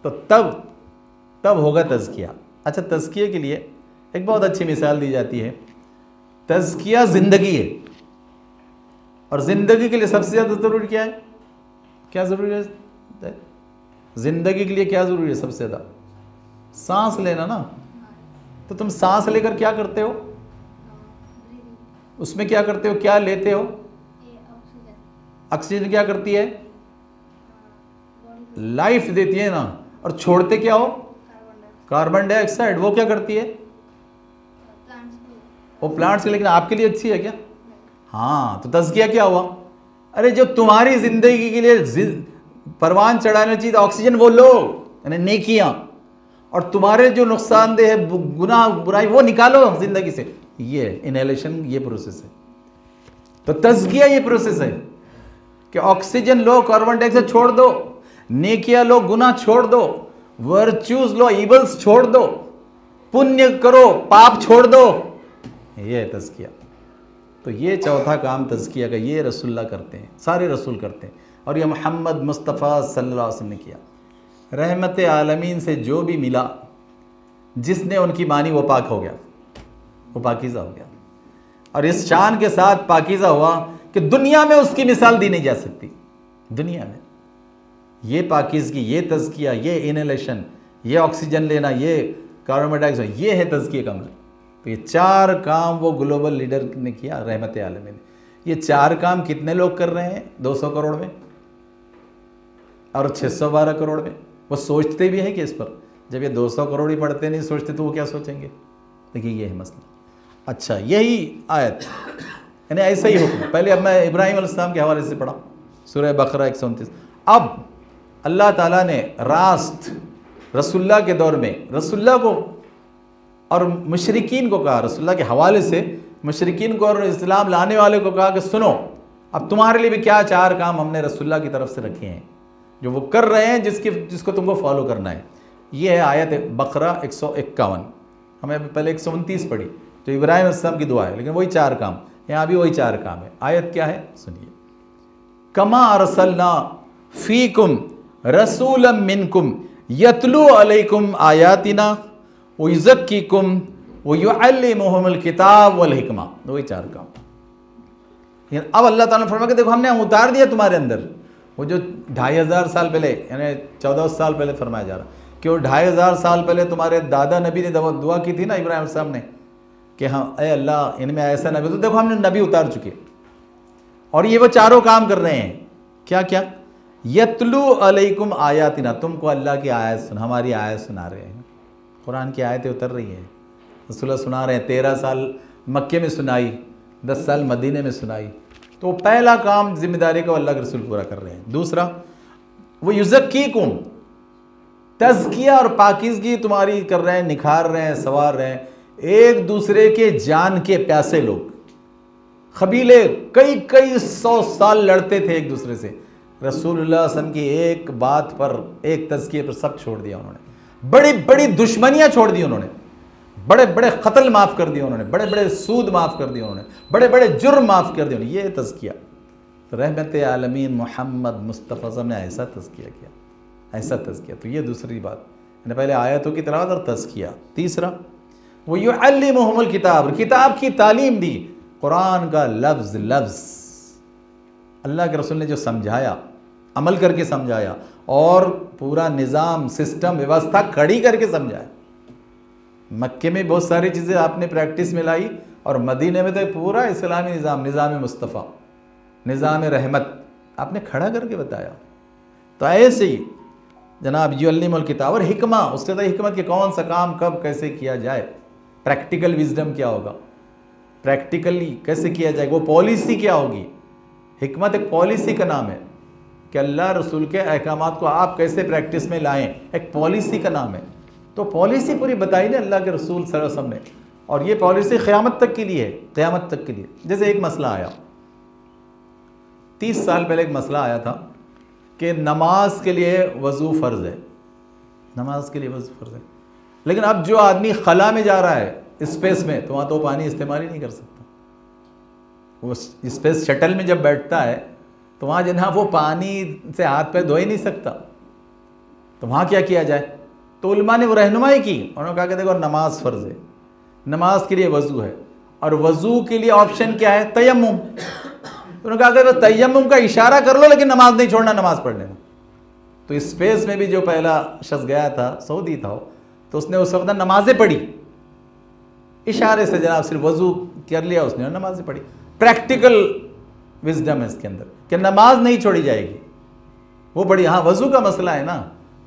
تو تب ہوگا تزکیہ. اچھا, تزکیے کے لیے ایک بہت اچھی مثال دی جاتی ہے. تزکیہ زندگی ہے, اور زندگی کے لیے سب سے زیادہ ضروری کیا ہے؟ کیا ضروری ہے زندگی کے لیے؟ کیا ضروری ہے سب سے زیادہ؟ سانس لینا نا. تو تم سانس لے کر کیا کرتے ہو؟ اس میں کیا کرتے ہو, کیا لیتے ہو؟ آکسیجن کیا کرتی ہے؟ لائف دیتی ہے نا. اور چھوڑتے کیا ہو؟ کاربن ڈائی آکسائڈ. وہ کیا کرتی ہے؟ وہ پلانٹس کے. لیکن آپ کے لیے اچھی ہے کیا؟ ہاں, تو تزکیہ کیا ہوا؟ ارے جو تمہاری زندگی کے لیے پروان چڑھانا چاہیے آکسیجن وہ لو، یعنی نیکیاں، اور تمہارے جو نقصان دہ ہے گناہ برائی وہ نکالو زندگی سے. یہ انہیلیشن یہ پروسیس ہے. تو تزکیہ یہ پروسیس ہے کہ آکسیجن لو، کاربن ڈائی آکسائڈ چھوڑ دو، نیکیاں لو، گناہ چھوڑ دو، ورچوز لو، ایولز چھوڑ دو، پنیہ کرو، پاپ چھوڑ دو. یہ ہے تزکیہ. تو یہ چوتھا کام تزکیہ کا، یہ رسول اللہ کرتے ہیں، سارے رسول کرتے ہیں، اور یہ محمد مصطفیٰ صلی اللہ علیہ وسلم نے کیا. رحمت عالمین سے جو بھی ملا، جس نے ان کی مانی وہ پاک ہو گیا، وہ پاکیزہ ہو گیا. اور اس شان کے ساتھ پاکیزہ ہوا کہ دنیا میں اس کی مثال دی نہیں جا سکتی. دنیا میں یہ پاکیزگی، یہ تزکیہ، یہ انہیلیشن، یہ آکسیجن لینا، یہ کاربن ڈائی آکسائڈ، یہ ہے تزکیہ کا عمل. تو یہ 4 کام وہ گلوبل لیڈر نے کیا، رحمت عالمین نے. یہ 4 کام کتنے لوگ کر رہے ہیں؟ 200 کروڑ میں اور 612 کروڑ میں. وہ سوچتے بھی ہیں کہ اس پر، جب یہ 200 کروڑ ہی پڑھتے نہیں سوچتے تو وہ کیا سوچیں گے؟ دیکھیے یہ ہے مسئلہ. اچھا یہی آیت یعنی ایسا ہی حکم. پہلے اب میں ابراہیم علیہ السلام کے حوالے سے پڑھا سورہ بقرہ 129. اب اللہ تعالیٰ نے راست رسول اللہ کے دور میں رسول اللہ کو اور مشرکین کو کہا، رسول اللہ کے حوالے سے مشرکین کو اور اسلام لانے والے کو کہا کہ سنو، اب تمہارے لیے بھی کیا 4 کام ہم نے رسول اللہ کی طرف سے رکھے ہیں جو وہ کر رہے ہیں، جس کو تم کو فالو کرنا ہے. یہ ہے آیت بقرہ 151. ہمیں پہلے 129 پڑھی جو ابراہیم علیہ السلام کی دعا ہے، لیکن وہی 4 کام یہاں بھی وہی 4 کام ہے. آیت کیا ہے سنیے. کما ارسلنا فیکم رسولا منکم یتلو علیکم آیاتنا ویزکیکم ویعلمہم الکتاب والحکمہ. وہی 4 کام. اب اللہ تعالیٰ نے فرمایا کہ دیکھو ہم نے اتار دیا تمہارے اندر وہ جو 2500 سال پہلے، یعنی 14 سال پہلے فرمایا جا رہا کہ وہ 2500 سال پہلے تمہارے دادا نبی نے دعا کی تھی نا ابراہیم السلام نے کہ ہاں اے اللہ ان میں ایسا نبی، تو دیکھو ہم نے نبی اتار چکے اور یہ وہ 4 کام کر رہے ہیں. کیا کیا؟ یتلو علیکم آیاتنا، تم کو اللہ کی آیت ہماری آیت سنا رہے ہیں. قرآن کی آیتیں اتر رہی ہیں، رسول اللہ سنا رہے ہیں. 13 سال مکے میں سنائی، 10 سال مدینے میں سنائی. تو پہلا کام ذمہ داری کو اللہ کے رسول پورا کر رہے ہیں. دوسرا وہ یزکیکم، تزکیہ اور پاکیزگی تمہاری کر رہے ہیں، نکھار رہے ہیں، سنوار رہے ہیں. ایک دوسرے کے جان کے پیاسے لوگ، قبیلے کئی 100 سال لڑتے تھے ایک دوسرے سے، رسول اللہ صلی اللہ علیہ وسلم کی ایک بات پر، ایک تزکیے پر سب چھوڑ دیا انہوں نے. بڑی دشمنیاں چھوڑ دی انہوں نے، بڑے قتل معاف کر دیے انہوں نے، بڑے سود معاف کر دیے انہوں نے، بڑے جرم معاف کر دیے انہوں نے. یہ تزکیہ. تو رحمت عالمین محمد مصطفیٰ صاحب نے ایسا تزکیہ کیا، ایسا تزکیہ. تو یہ دوسری بات، یعنی پہلے آیتوں کی تلاوت اور تزکیہ. تیسرا وہ یعلمہم الکتاب، کتاب کی تعلیم دی. قرآن کا لفظ اللہ کے رسول نے جو سمجھایا، عمل کر کے سمجھایا، اور پورا نظام، سسٹم، ویوستھا کھڑی کر کے سمجھایا. مکے میں بہت ساری چیزیں آپ نے پریکٹس میں لائی، اور مدینے میں تو پورا اسلامی نظام مصطفیٰ، نظام رحمت آپ نے کھڑا کر کے بتایا. تو ایسے ہی جناب یعلم الکتاب اور حکمہ، اس سے حکمت کہ کون سا کام کب کیسے کیا جائے، پریکٹیکل وزڈم کیا ہوگا، پریکٹیکلی کیسے کیا جائے، وہ پالیسی کیا ہوگی. حکمت ایک پالیسی کا نام ہے کہ اللہ رسول کے احکامات کو آپ کیسے پریکٹس میں لائیں، ایک پالیسی کا نام ہے. تو پالیسی پوری بتائی نا اللہ کے رسول صلی اللہ علیہ وسلم نے، اور یہ پالیسی قیامت تک کے لیے ہے، قیامت تک کے لیے. جیسے ایک مسئلہ آیا 30 سال پہلے، ایک مسئلہ آیا تھا کہ نماز کے لیے وضو فرض ہے، نماز کے لیے وضو فرض ہے. لیکن اب جو آدمی خلا میں جا رہا ہے اسپیس میں، تو وہاں تو پانی استعمال ہی نہیں کر سکتا. وہ اسپیس شٹل میں جب بیٹھتا ہے تو وہاں جناب وہ پانی سے ہاتھ پہ دھو ہی نہیں سکتا. تو وہاں کیا کیا جائے؟ تو علماء نے وہ رہنمائی کی، انہوں نے کہا کہ دیکھو نماز فرض ہے، نماز کے لیے وضو ہے، اور وضو کے لیے آپشن کیا ہے؟ تیمم. انہوں نے کہا کہ تیمم کا اشارہ کر لو لیکن نماز نہیں چھوڑنا نماز پڑھنے میں. تو اسپیس میں بھی جو پہلا شخص گیا تھا، سعودی تھا، تو اس نے اس وقت نمازیں پڑھی اشارے سے، جناب صرف وضو کر لیا اس نے اور نمازیں پڑھی. پریکٹیکل وزڈم ہے اس کے اندر کہ نماز نہیں چھوڑی جائے گی. وہ بڑی، ہاں وضو کا مسئلہ ہے نا،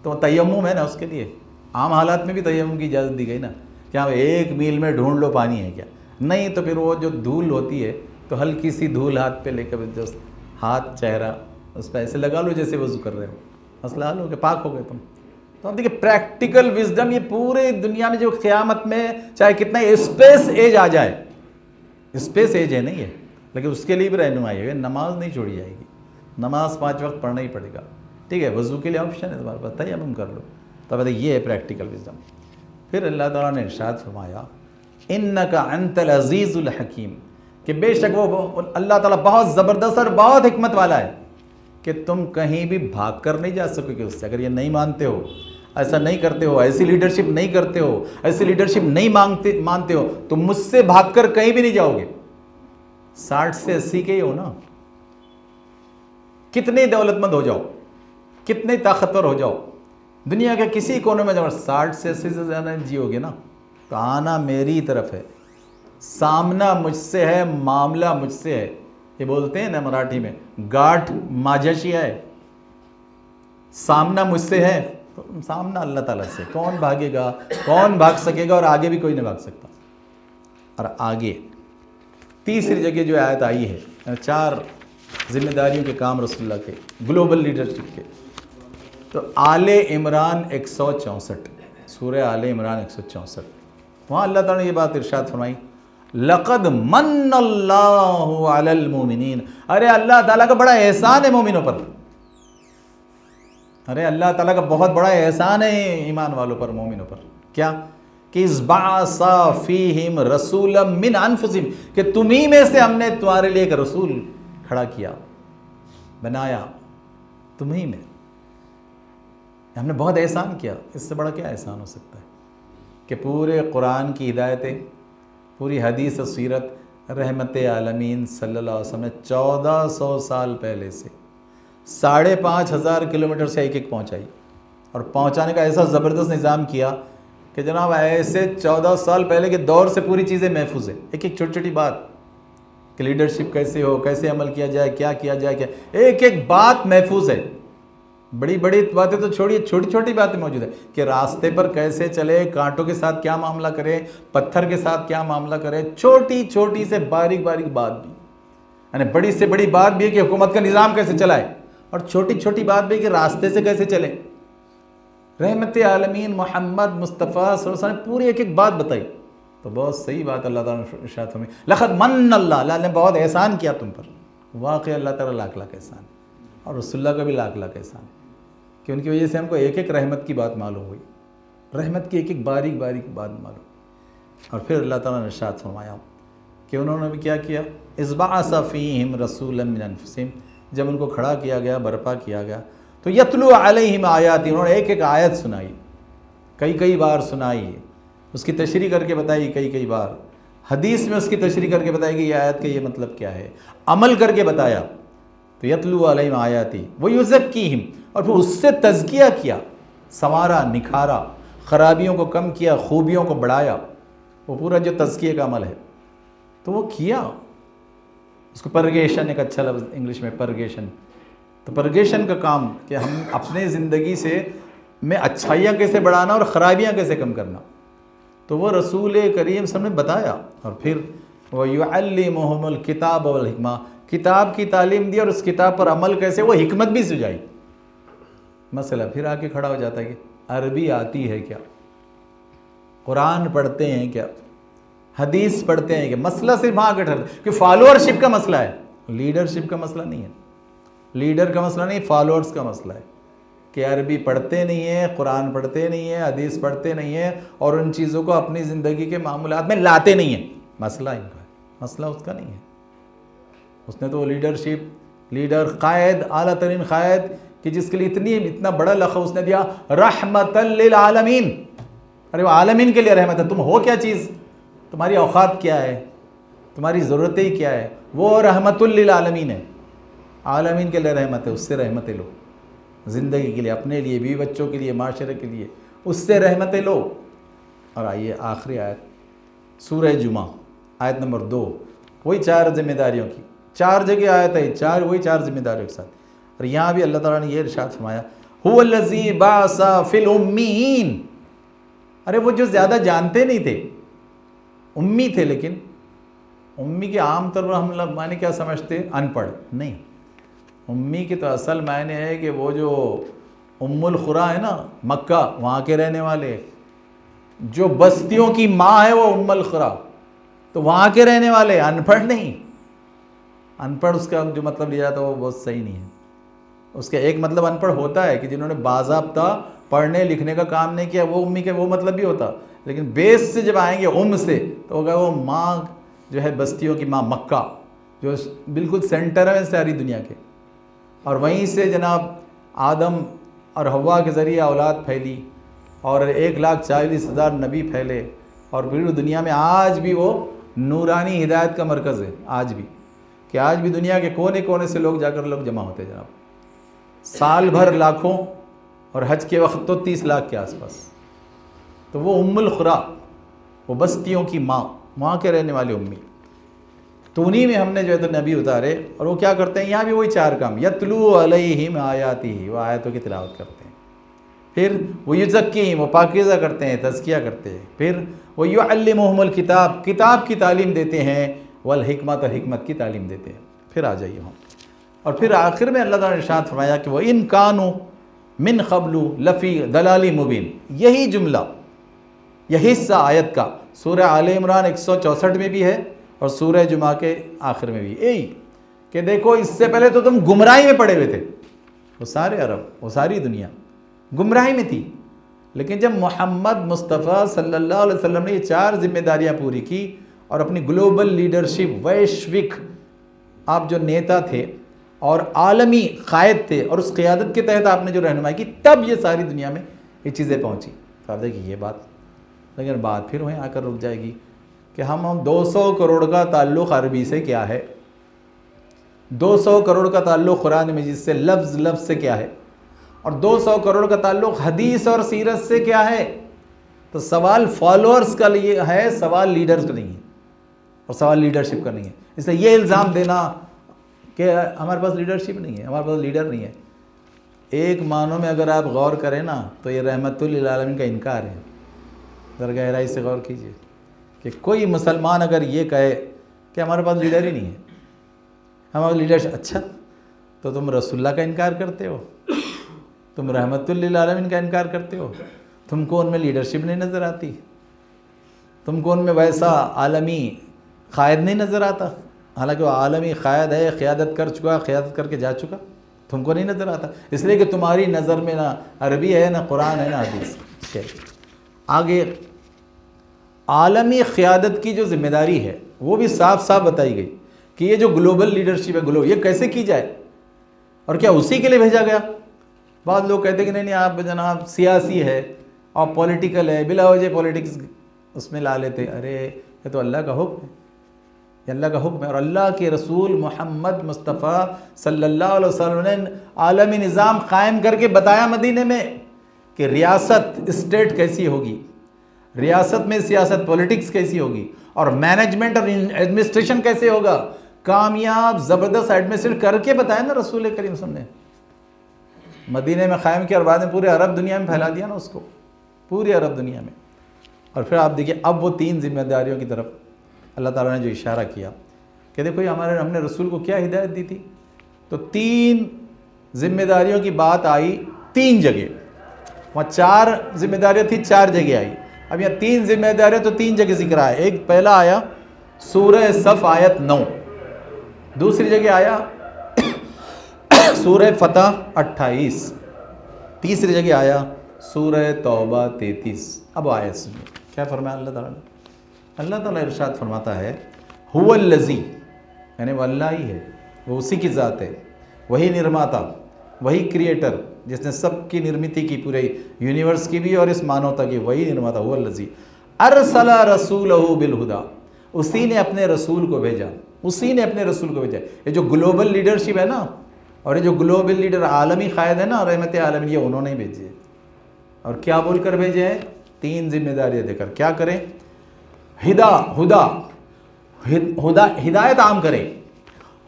تو تیمم ہے نا اس کے لیے. عام حالات میں بھی تیمم کی اجازت دی گئی نا، کیا 1 میل میں ڈھونڈ لو پانی ہے کیا؟ نہیں، تو پھر وہ جو دھول ہوتی ہے تو ہلکی سی دھول ہاتھ پہ لے کر جس ہاتھ چہرہ اس پہ ایسے لگا لو جیسے وضو کر رہے ہو، مسئلہ حل ہو گیا، پاک ہو گئے تم۔ تو اب دیکھیں پریکٹیکل وزڈم، یہ پورے دنیا میں جو قیامت میں چاہے کتنا اسپیس ایج آ جائے، اسپیس ایج ہے نہیں ہے، لیکن اس کے لیے بھی رہنمائی ہے، نماز نہیں چھوڑی جائے گی، نماز 5 وقت پڑھنا ہی پڑے گا، ٹھیک ہے، وضو کے لیے آپشن ہے تمہارے پاس، تیمم کر لو۔ تو یہ ہے پریکٹیکل وزڈم۔ پھر اللہ تعالیٰ نے ارشاد فرمایا انک انت العزیز الحکیم، کہ بے شک وہ اللہ تعالیٰ بہت زبردست اور بہت حکمت والا ہے، کہ تم کہیں بھی بھاگ کر نہیں جا سکو گے اس سے۔ اگر یہ نہیں مانتے ہو، ایسا نہیں کرتے ہو، ایسی لیڈرشپ نہیں کرتے ہو، ایسی لیڈرشپ نہیں مانتے ہو، تم مجھ سے بھاگ کر کہیں بھی نہیں جاؤ گے۔ 60 سے 80 کے ہی ہو نا، کتنے دولت مند ہو جاؤ، کتنے طاقتور ہو جاؤ، دنیا کے کسی کونے میں جاؤ، 60 سے 80 سے زیادہ جیو گے نا، تو آنا میری طرف ہے، سامنا مجھ سے ہے، معاملہ مجھ سے ہے۔ یہ بولتے ہیں نا مراٹھی میں، گاٹھ ماجھشی ہے، سامنا مجھ سے ہے، تو سامنا اللہ تعالیٰ سے، کون بھاگے گا، کون بھاگ سکے گا، اور آگے بھی کوئی نہیں بھاگ سکتا۔ اور آگے تیسری جگہ جو آیت آئی ہے، 4 ذمہ داریوں کے کام رسول اللہ کے، گلوبل لیڈرشپ کے، تو آل عمران 164، سورہ آل عمران 164، وہاں اللہ تعالیٰ نے یہ بات ارشاد فرمائی، لقد من اللہ علی المومنین، ارے اللہ تعالیٰ کا بڑا احسان ہے مومنوں پر، ارے اللہ تعالیٰ کا بہت بڑا احسان ہے ایمان والوں پر، مومنوں پر۔ کیا؟ کہ اذ بعث فیہم رسولا من انفسہم، کہ تمہیں میں سے ہم نے تمہارے لیے ایک رسول کھڑا کیا، بنایا، تمہیں میں ہم نے بہت احسان کیا۔ اس سے بڑا کیا احسان ہو سکتا ہے کہ پورے قرآن کی ہدایتیں، پوری حدیث و سیرت رحمت عالمین صلی اللہ علیہ وسلم نے 1400 سال پہلے سے 5,500 کلومیٹر سے ایک پہنچائی، اور پہنچانے کا ایسا زبردست نظام کیا کہ جناب ایسے 14 سال پہلے کے دور سے پوری چیزیں محفوظ ہیں، ایک چھوٹی چھوٹی بات کہ لیڈرشپ کیسے ہو، کیسے عمل کیا جائے، کیا کیا جائے، کیا ایک بات محفوظ ہے۔ بڑی بڑی باتیں تو چھوڑیے، چھوٹی چھوٹی باتیں موجود ہیں کہ راستے پر کیسے چلے، کانٹوں کے ساتھ کیا معاملہ کرے، پتھر کے ساتھ کیا معاملہ کرے، چھوٹی چھوٹی سے باریک باریک بات بھی، یعنی بڑی سے بڑی بات بھی ہے کہ حکومت کا نظام کیسے چلائے، اور چھوٹی چھوٹی بات بھی کہ راستے سے کیسے چلے۔ رحمت عالمین محمد مصطفیٰ صلی اللہ علیہ وسلم نے پوری ایک بات بتائی، تو بہت صحیح بات اللہ تعالیٰ نے ارشاد فرمائی، لقد من اللہ نے بہت احسان کیا تم پر۔ واقعی اللہ تعالیٰ لاکھ لاکھ احسان، اور رسول اللہ کا بھی لاکھ لاکھ احسان، کہ ان کی وجہ سے ہم کو ایک ایک رحمت کی بات معلوم ہوئی، رحمت کی ایک باریک باریک بات معلوم۔ اور پھر اللہ تعالیٰ نے ارشاد فرمایا کہ انہوں نے بھی کیا کیا، اذ بعث فیہم رسولا من انفسہم، جب ان کو کھڑا کیا گیا، برپا کیا گیا، تو یتلو علیہم آیاتی، انہوں نے ایک ایک آیت سنائی، کئی بار سنائی، اس کی تشریح کر کے بتائی کئی بار، حدیث میں اس کی تشریح کر کے بتائی کہ یہ آیت کا یہ مطلب کیا ہے، عمل کر کے بتایا، تو یتلو علیہم آیاتی ویزکیہم، اور پھر اس سے تزکیہ کیا، سنوارا، نکھارا، خرابیوں کو کم کیا، خوبیوں کو بڑھایا، وہ پورا جو تزکیہ کا عمل ہے تو وہ کیا۔ اس کو پرگیشن، ایک اچھا لفظ انگلش میں پرگیشن، تو پرگیشن کا کام کہ ہم اپنے زندگی سے میں اچھائیاں کیسے بڑھانا اور خرابیاں کیسے کم کرنا، تو وہ رسول کریم صلی اللہ علیہ وسلم نے بتایا۔ اور پھر وَيُعَلِّمُهُمُ الْكِتَابَ وَالْحِکْمَةَ، کتاب کی تعلیم دی اور اس کتاب پر عمل کیسے، وہ حکمت بھی سجائی۔ مسئلہ پھر آ کے کھڑا ہو جاتا ہے کہ عربی آتی ہے کیا، قرآن پڑھتے ہیں کیا، حدیث پڑھتے ہیں کیا، مسئلہ صرف وہاں کے ٹھہرتا ہے کہ فالوورشپ کا مسئلہ ہے، لیڈرشپ کا مسئلہ نہیں ہے، لیڈر کا مسئلہ نہیں، فالوورز کا مسئلہ ہے کہ عربی پڑھتے نہیں ہیں، قرآن پڑھتے نہیں ہیں، حدیث پڑھتے نہیں ہیں، اور ان چیزوں کو اپنی زندگی کے معاملات میں لاتے نہیں ہیں۔ مسئلہ ان کا ہے، مسئلہ اس کا نہیں ہے۔ اس نے تو لیڈرشپ، لیڈر، قائد، اعلیٰ ترین قائد کہ جس کے لیے اتنا بڑا لقب اس نے دیا، رحمت للعالمین، ارے وہ عالمین کے لیے رحمت ہے، تم ہو کیا چیز، تمہاری اوقات کیا ہے، تمہاری ضرورتیں کیا ہے، وہ رحمت للعالمین ہے، عالمین کے لیے رحمت ہے، اس سے رحمتیں لو، زندگی کے لیے، اپنے لیے، بیوی بچوں کے لیے، معاشرے کے لیے، اس سے رحمتیں لو۔ اور آئیے آخری آیت، سورہ جمعہ، آیت نمبر 2، وہی 4 ذمہ داریوں کی، 4 جگہ آیت ہے، وہی 4 ذمہ داریوں کے ساتھ۔ اور یہاں بھی اللہ تعالیٰ نے یہ ارشاد فرمایا، هُوَ الَّذِي بَعَثَ فِي الْأُمِّيِّينَ، ارے وہ جو زیادہ جانتے نہیں تھے، امی تھے، لیکن امی کے عام طور پر ہم لوگ معنی کیا سمجھتے، ان پڑھ نہیں، امی کی تو اصل معنی ہے کہ وہ جو ام القریٰ ہے نا مکہ، وہاں کے رہنے والے، جو بستیوں کی ماں ہے وہ ام القریٰ، تو وہاں کے رہنے والے، ان پڑھ نہیں۔ ان پڑھ اس کا جو مطلب لیا جاتا ہے وہ بہت صحیح نہیں ہے۔ اس کا ایک مطلب ان پڑھ ہوتا ہے کہ جنہوں نے باضابطہ پڑھنے لکھنے کا کام نہیں کیا، وہ امی کے وہ مطلب بھی ہوتا، لیکن بیس سے جب آئیں گے سے تو ہوگا وہ ماں جو ہے بستیوں کی ماں مکہ، جو بالکل سینٹر ہے ساری دنیا کے، اور وہیں سے جناب آدم اور حوا کے ذریعے اولاد پھیلی، اور 1,40,000 نبی پھیلے، اور پوری دنیا میں آج بھی وہ نورانی ہدایت کا مرکز ہے، آج بھی، کہ آج بھی دنیا کے کونے کونے سے لوگ جا کر لوگ جمع ہوتے ہیں جناب، سال بھر لاکھوں، اور حج کے وقت تو 30 لاکھ کے آس پاس۔ تو وہ ام القریٰ، وہ بستیوں کی ماں، وہاں کے رہنے والے امی، تو انہی میں ہم نے جو ہے تو نبی اتارے، اور وہ کیا کرتے ہیں، یہاں بھی وہی 4 کام، یتلو علیہم آیاتہ، وہ آیتوں کی تلاوت کرتے ہیں، پھر وہ یزکیہم، وہ پاکیزہ کرتے ہیں، تزکیہ کرتے ہیں، پھر وہ یعلمہم الکتاب، کتاب کی تعلیم دیتے ہیں، والحکمت، حکمت کی تعلیم دیتے ہیں۔ پھر آ جائیے ہم، اور پھر آخر میں اللہ تعالیٰ نے ارشاد فرمایا کہ وَإِن كَانُوا مِن قَبْلُ لَفِي ضَلَالٍ مُبِينٍ، یہی جملہ، یہ حصہ آیت کا سورہ آل عمران 164 میں بھی ہے، اور سورہ جمعہ کے آخر میں بھی، یہی کہ دیکھو اس سے پہلے تو تم گمراہی میں پڑے ہوئے تھے، وہ سارے عرب، وہ ساری دنیا گمراہی میں تھی، لیکن جب محمد مصطفیٰ صلی اللہ علیہ وسلم نے یہ 4 ذمہ داریاں پوری کی، اور اپنی گلوبل لیڈرشپ، ویشوک آپ جو نیتا تھے اور عالمی قائد تھے، اور اس قیادت کے تحت آپ نے جو رہنمائی کی، تب یہ ساری دنیا میں یہ چیزیں پہنچی۔ تو آپ دیکھیے یہ بات، لیکن بات پھر وہیں آ کر رک جائے گی کہ ہم 200 کروڑ کا تعلق عربی سے کیا ہے، 200 کروڑ کا تعلق قرآن مجید سے لفظ لفظ سے کیا ہے، اور 200 کروڑ کا تعلق حدیث اور سیرت سے کیا ہے۔ تو سوال فالوورز کا لیے ہے، سوال لیڈرز کا نہیں ہے، اور سوال لیڈرشپ کا نہیں ہے۔ اس لیے یہ الزام دینا کہ ہمارے پاس لیڈرشپ نہیں ہے، ہمارے پاس لیڈر نہیں ہے، ایک معنوں میں اگر آپ غور کریں نا تو یہ رحمت للعالمین کا انکار ہے۔ ذرا گہرائی سے غور کیجئے کہ کوئی مسلمان اگر یہ کہے کہ ہمارے پاس لیڈر ہی نہیں ہے، ہمارا لیڈر، اچھا تو تم رسول اللہ کا انکار کرتے ہو، تم رحمت للعالمین کا انکار کرتے ہو، تم کو ان میں لیڈرشپ نہیں نظر آتی، تم کو ان میں ویسا عالمی قائد نہیں نظر آتا، حالانکہ وہ عالمی قائد ہے، قیادت کر چکا، قیادت کر کے جا چکا، تم کو نہیں نظر آتا، اس لیے کہ تمہاری نظر میں نہ عربی ہے، نہ قرآن ہے، نہ حدیث۔ آگے عالمی قیادت کی جو ذمہ داری ہے وہ بھی صاف صاف بتائی گئی کہ یہ جو گلوبل لیڈرشپ ہے، یہ کیسے کی جائے، اور کیا اسی کے لیے بھیجا گیا؟ بعض لوگ کہتے ہیں کہ نہیں آپ جناب سیاسی ہے اور پولیٹیکل ہے، بلا وجہ پولیٹکس اس میں لا لیتے، ارے یہ تو اللہ کا حکم ہے، یہ اللہ کا حکم ہے، اور اللہ کے رسول محمد مصطفیٰ صلی اللہ علیہ وسلم نے عالمی نظام قائم کر کے بتایا مدینے میں کہ ریاست اسٹیٹ کیسی ہوگی، ریاست میں سیاست پولیٹکس کیسی ہوگی، اور مینجمنٹ اور ایڈمنسٹریشن کیسے ہوگا، کامیاب زبردست ایڈمنسٹریشن کر کے بتایا نا رسول کریم صلی اللہ علیہ وسلم نے، مدینے میں قائم کیا اور بعد میں پورے عرب دنیا میں پھیلا دیا نا اس کو، پوری عرب دنیا میں۔ اور پھر آپ دیکھیے اب وہ 3 ذمہ داریوں کی طرف اللہ تعالیٰ نے جو اشارہ کیا کہ دیکھو ہم نے رسول کو کیا ہدایت دی تھی، تو 3 ذمہ داریوں کی بات آئی 3 جگہ، وہاں 4 ذمہ داریاں تھی، 4 جگہ آئی، اب یہاں 3 ذمہ داریاں تو 3 جگہ ذکر آیا، ایک پہلا آیا سورہ صف آیت 9، دوسری جگہ آیا سورہ فتح 28، تیسری جگہ آیا سورہ توبہ 33۔ اب آیت سنیں کیا فرمایا اللہ تعالیٰ نے۔ اللہ تعالیٰ ارشاد فرماتا ہے هو الذی، یعنی وہ اللہ ہی ہے، وہ اسی کی ذات ہے، وہی نرماتا، وہی کریٹر جس نے سب کی نرمتی کی، پورے یونیورس کی بھی اور اس مانوتا کی، وہی نرماتا، هو الذی ارسل رسولہ بالہدی، اسی نے اپنے رسول کو بھیجا، اسی نے اپنے رسول کو بھیجا۔ یہ جو گلوبل لیڈرشپ ہے نا، اور یہ جو گلوبل لیڈر عالمی قائد ہے نا رحمت عالمین، یہ انہوں نے بھیجے، اور کیا بول کر بھیجے ہیں؟ 3 ذمہ داریاں دے کر، کیا کریں؟ ہدایت عام کرے،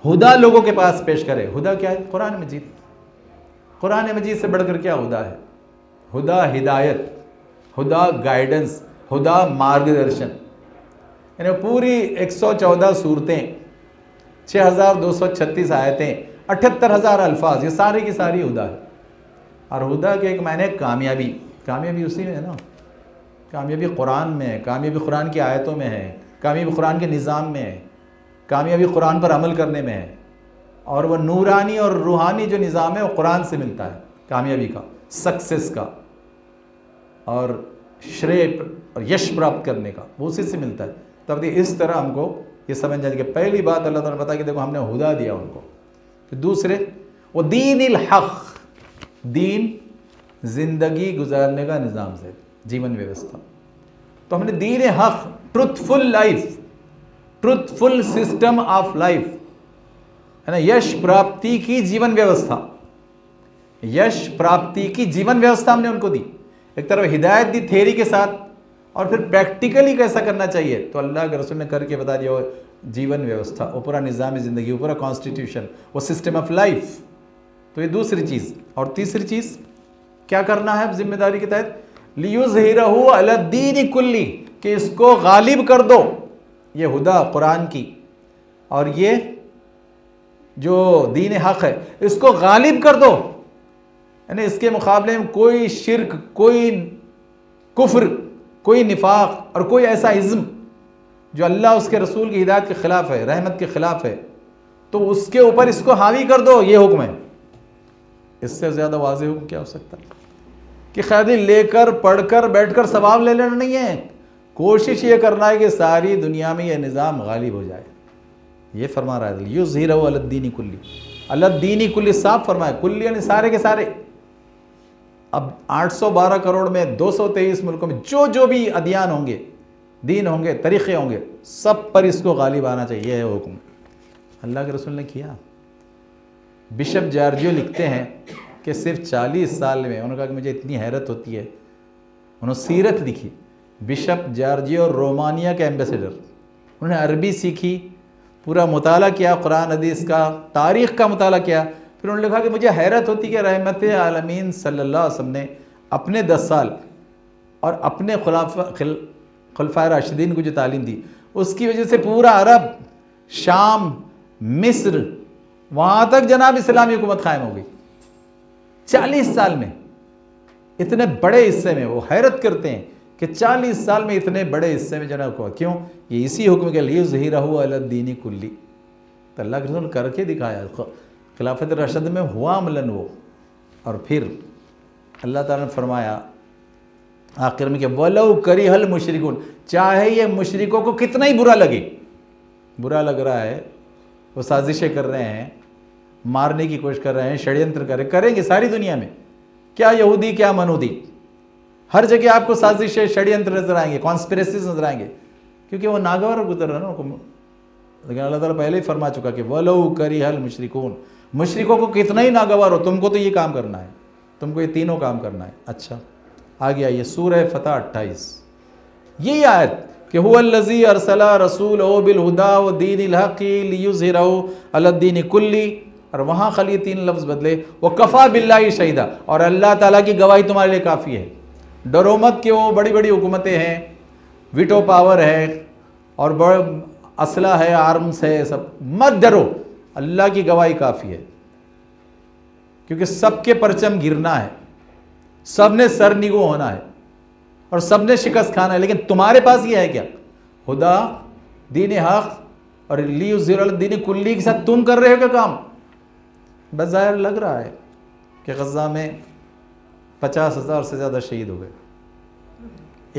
ہدا لوگوں کے پاس پیش کرے۔ ہدا کیا ہے؟ قرآن مجید، قرآن مجید سے بڑھ کر کیا ہدا ہے؟ ہدا ہدایت، ہدا گائیڈنس، ہدا مارگدرشن، یعنی پوری 114 صورتیں، 6236 آیتیں 78,000 الفاظ، یہ ساری کی ساری ہدا ہے. اور ہدا کے ایک معنی کامیابی. کامیابی اسی میں ہے نا. کامیابی قرآن میں ہے، کامیابی قرآن کی آیتوں میں ہے، کامیابی قرآن کے نظام میں ہے، کامیابی قرآن پر عمل کرنے میں ہے. اور وہ نورانی اور روحانی جو نظام ہے وہ قرآن سے ملتا ہے. کامیابی کا، سکسیس کا اور شرے اور یش پراپت کرنے کا وہ اسی سے ملتا ہے. تب اس طرح ہم کو یہ سمجھ جائے کہ پہلی بات اللہ تعالیٰ نے بتایا کہ دیکھو ہم نے ہدا دیا ان کو. پھر دوسرے وہ دین الحق، دین زندگی گزارنے کا نظام سے، جیون ویوستھا. تو ہم نے دین حق، truthful life, truthful system of life ہے نا، یش پراپتی کی جیون ویوستھا، یش پراپتی کی جیون ویوستھا ہم نے ان کو دی. ایک طرف ہدایت دی تھیوری کے ساتھ، اور پھر پریکٹیکلی کیسا کرنا چاہیے تو اللہ کے رسول نے کر کے بتا دیا. وہ جیون ویوستھا، وہ پورا نظام زندگی، وہ پورا کانسٹیٹیوشن، وہ سسٹم آف لائف. تو یہ دوسری چیز. اور تیسری چیز کیا کرنا ہے ذمہ داری کے تحت؟ لیظہرہ علی الدین کلی، کہ اس کو غالب کر دو. یہ ہدا قرآن کی اور یہ جو دین حق ہے اس کو غالب کر دو. یعنی اس کے مقابلے میں کوئی شرک، کوئی کفر، کوئی نفاق اور کوئی ایسا ازم جو اللہ اس کے رسول کی ہدایت کے خلاف ہے، رحمت کے خلاف ہے، تو اس کے اوپر اس کو حاوی کر دو. یہ حکم ہے. اس سے زیادہ واضح حکم کیا ہو سکتا ہے؟ کہ خیالی لے کر پڑھ کر بیٹھ کر ثواب لے لینا نہیں ہے. کوشش یہ کرنا ہے کہ ساری دنیا میں یہ نظام غالب ہو جائے. یہ فرما رہا ہے یظہرہ علی الدین کلی. علی الدین کلی صاف فرمایا، کلی یعنی سارے کے سارے. اب 812 کروڑ میں 223 ملکوں میں جو بھی ادیان ہوں گے، دین ہوں گے، طریقے ہوں گے، سب پر اس کو غالب آنا چاہیے. یہ ہے حکم اللہ کے رسول نے کیا. بشپ جارجیو لکھتے ہیں کہ صرف 40 سال میں، انہوں نے کہا کہ مجھے اتنی حیرت ہوتی ہے. انہوں نے سیرت لکھی. بشپ جارجیو رومانیہ کے ایمبیسیڈر، انہوں نے عربی سیکھی، پورا مطالعہ کیا، قرآن حدیث کا، تاریخ کا مطالعہ کیا. پھر انہوں نے لکھا کہ مجھے حیرت ہوتی کہ رحمت عالمین صلی اللہ علیہ وسلم نے اپنے 10 سال اور اپنے خلفائے راشدین کو جو تعلیم دی، اس کی وجہ سے پورا عرب، شام، مصر، وہاں تک جناب اسلامی حکومت قائم ہو گئی 40 سال میں. اتنے بڑے حصے میں وہ حیرت کرتے ہیں کہ 40 سال میں اتنے بڑے حصے میں جناب کو کیوں؟ یہ اسی حکم کے لیے لیظہرہ علی الدین کلی. تو اللہ کے رسول کر کے دکھایا. خلافت راشد میں ہوا عملاً وہ. اور پھر اللہ تعالیٰ نے فرمایا آخر میں کہ وَلَوْ كَرِهَ الْمُشْرِكُونَ، چاہے یہ مشرکوں کو کتنا ہی برا لگے. برا لگ رہا ہے، وہ سازشیں کر رہے ہیں، مارنے کی کوشش کر رہے ہیں، ષڈینتر کریں گے ساری دنیا میں. کیا یہودی کیا منودی، ہر جگہ آپ کو سازشیں، ષڈینتر نظر آئیں گے، کانسپریسیز نظر آئیں گے، کیونکہ وہ ناگوار گزر رہا ہے نا. لیکن اللہ تعالیٰ پہلے ہی فرما چکا کہ وَلَوْ كَرِهَ الْمُشْرِكُونَ، مشرکوں کو کتنا ہی ناگوار ہو، تم کو تو یہ کام کرنا ہے، تم کو یہ تینوں کام کرنا ہے. اچھا آگے آئیے سورہ فتح 28. یہی آیت کہ هُوَ الَّذِي أَرْسَلَ رَسُولَهُ بِالْهُدَىٰ وَدِينِ الْحَقِّ لِيُظْهِرَهُ عَلَى الدِّينِ كُلِّهِ، اور وہاں خالی 3 لفظ بدلے، وَكَفَىٰ بِاللَّهِ شَهِيدًا، اور اللہ تعالیٰ کی گواہی تمہارے لیے کافی ہے. ڈرو مت کہ وہ بڑی بڑی حکومتیں ہیں، ویٹو پاور ہے اور بڑا اسلحہ ہے، آرمز ہے، سب مت ڈرو، اللہ کی گواہی کافی ہے. کیونکہ سب کے پرچم گرنا ہے، سب نے سر نگو ہونا ہے اور سب نے شکست کھانا ہے. لیکن تمہارے پاس یہ ہے کیا؟ ہدا، دین حق اور لیظہرہ علی الدین کلی کے ساتھ تم کر رہے ہو کیا کام؟ بظاہر لگ رہا ہے کہ غزہ میں 50,000 سے زیادہ شہید ہو گئے،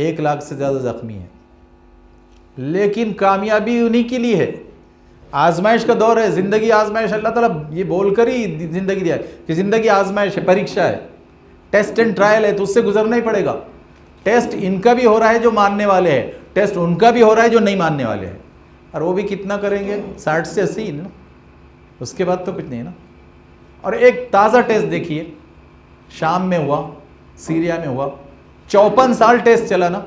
1 لاکھ سے زیادہ زخمی ہیں، لیکن کامیابی انہی کے لیے ہے. آزمائش کا دور ہے، زندگی آزمائش. اللہ تعالیٰ یہ بول کر ہی زندگی دیا ہے کہ زندگی آزمائش ہے، پریکشا ہے، ٹیسٹ اینڈ ٹرائل ہے، تو اس سے گزرنا ہی پڑے گا. ٹیسٹ ان کا بھی ہو رہا ہے جو ماننے والے ہیں، ٹیسٹ ان کا بھی ہو رہا ہے جو نہیں ماننے والے ہیں. اور وہ بھی کتنا کریں گے؟ 60 سے 80 نا، اس کے بعد تو کچھ نہیں نا. اور ایک تازہ ٹیسٹ دیکھیے، شام میں ہوا، سیریا میں ہوا، 54 سال ٹیسٹ چلا نا،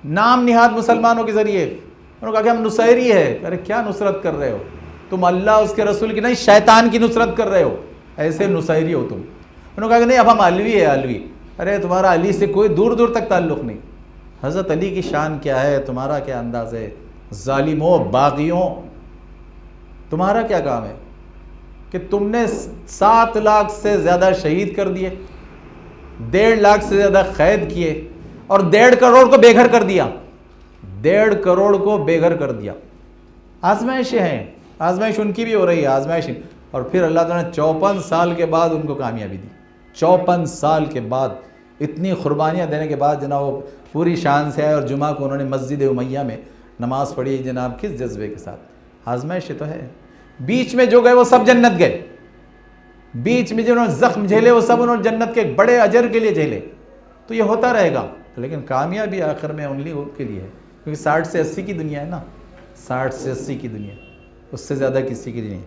نام نہاد مسلمانوں کے ذریعے. انہوں نے کہا کہ ہم نصیری ہے. ارے کیا نصرت کر رہے ہو تم؟ اللہ اس کے رسول کی نہیں، شیطان کی نصرت کر رہے ہو، ایسے نصیری ہو تم. انہوں نے کہا کہ نہیں اب ہم علوی ہے، علوی. ارے تمہارا علی سے کوئی دور دور تک تعلق نہیں. حضرت علی کی شان کیا ہے، تمہارا کیا انداز ہے؟ ظالموں، باغیوں، تمہارا کیا کام ہے؟ کہ تم نے 7 لاکھ سے زیادہ شہید کر دیے، 1.5 لاکھ سے زیادہ قید کیے، اور 1.5 کروڑ کو بے گھر کر دیا، 1.5 کروڑ کو بے گھر کر دیا۔ آزمائشیں ہیں، آزمائش ان کی بھی ہو رہی ہے، آزمائش، اور پھر اللہ تعالیٰ نے 54 سال کے بعد ان کو کامیابی دی۔ 54 سال کے بعد، اتنی قربانیاں دینے کے بعد جناب وہ پوری شان سے آئے، اور جمعہ کو انہوں نے مسجد امیہ میں نماز پڑھی جناب، کس جذبے کے ساتھ۔ آزمائش تو ہے۔ بیچ میں جو گئے وہ سب جنت گئے، بیچ میں جنہوں نے زخم جھیلے وہ سب انہوں نے جنت کے بڑے اجر کے لیے جھیلے۔ تو یہ ہوتا رہے گا، لیکن کامیابی آخر میں اونلی ان کے لیے ہے، کیونکہ 60 سے 80 کی دنیا ہے نا، 60 سے 80 کی دنیا، اس سے زیادہ کسی کی نہیں۔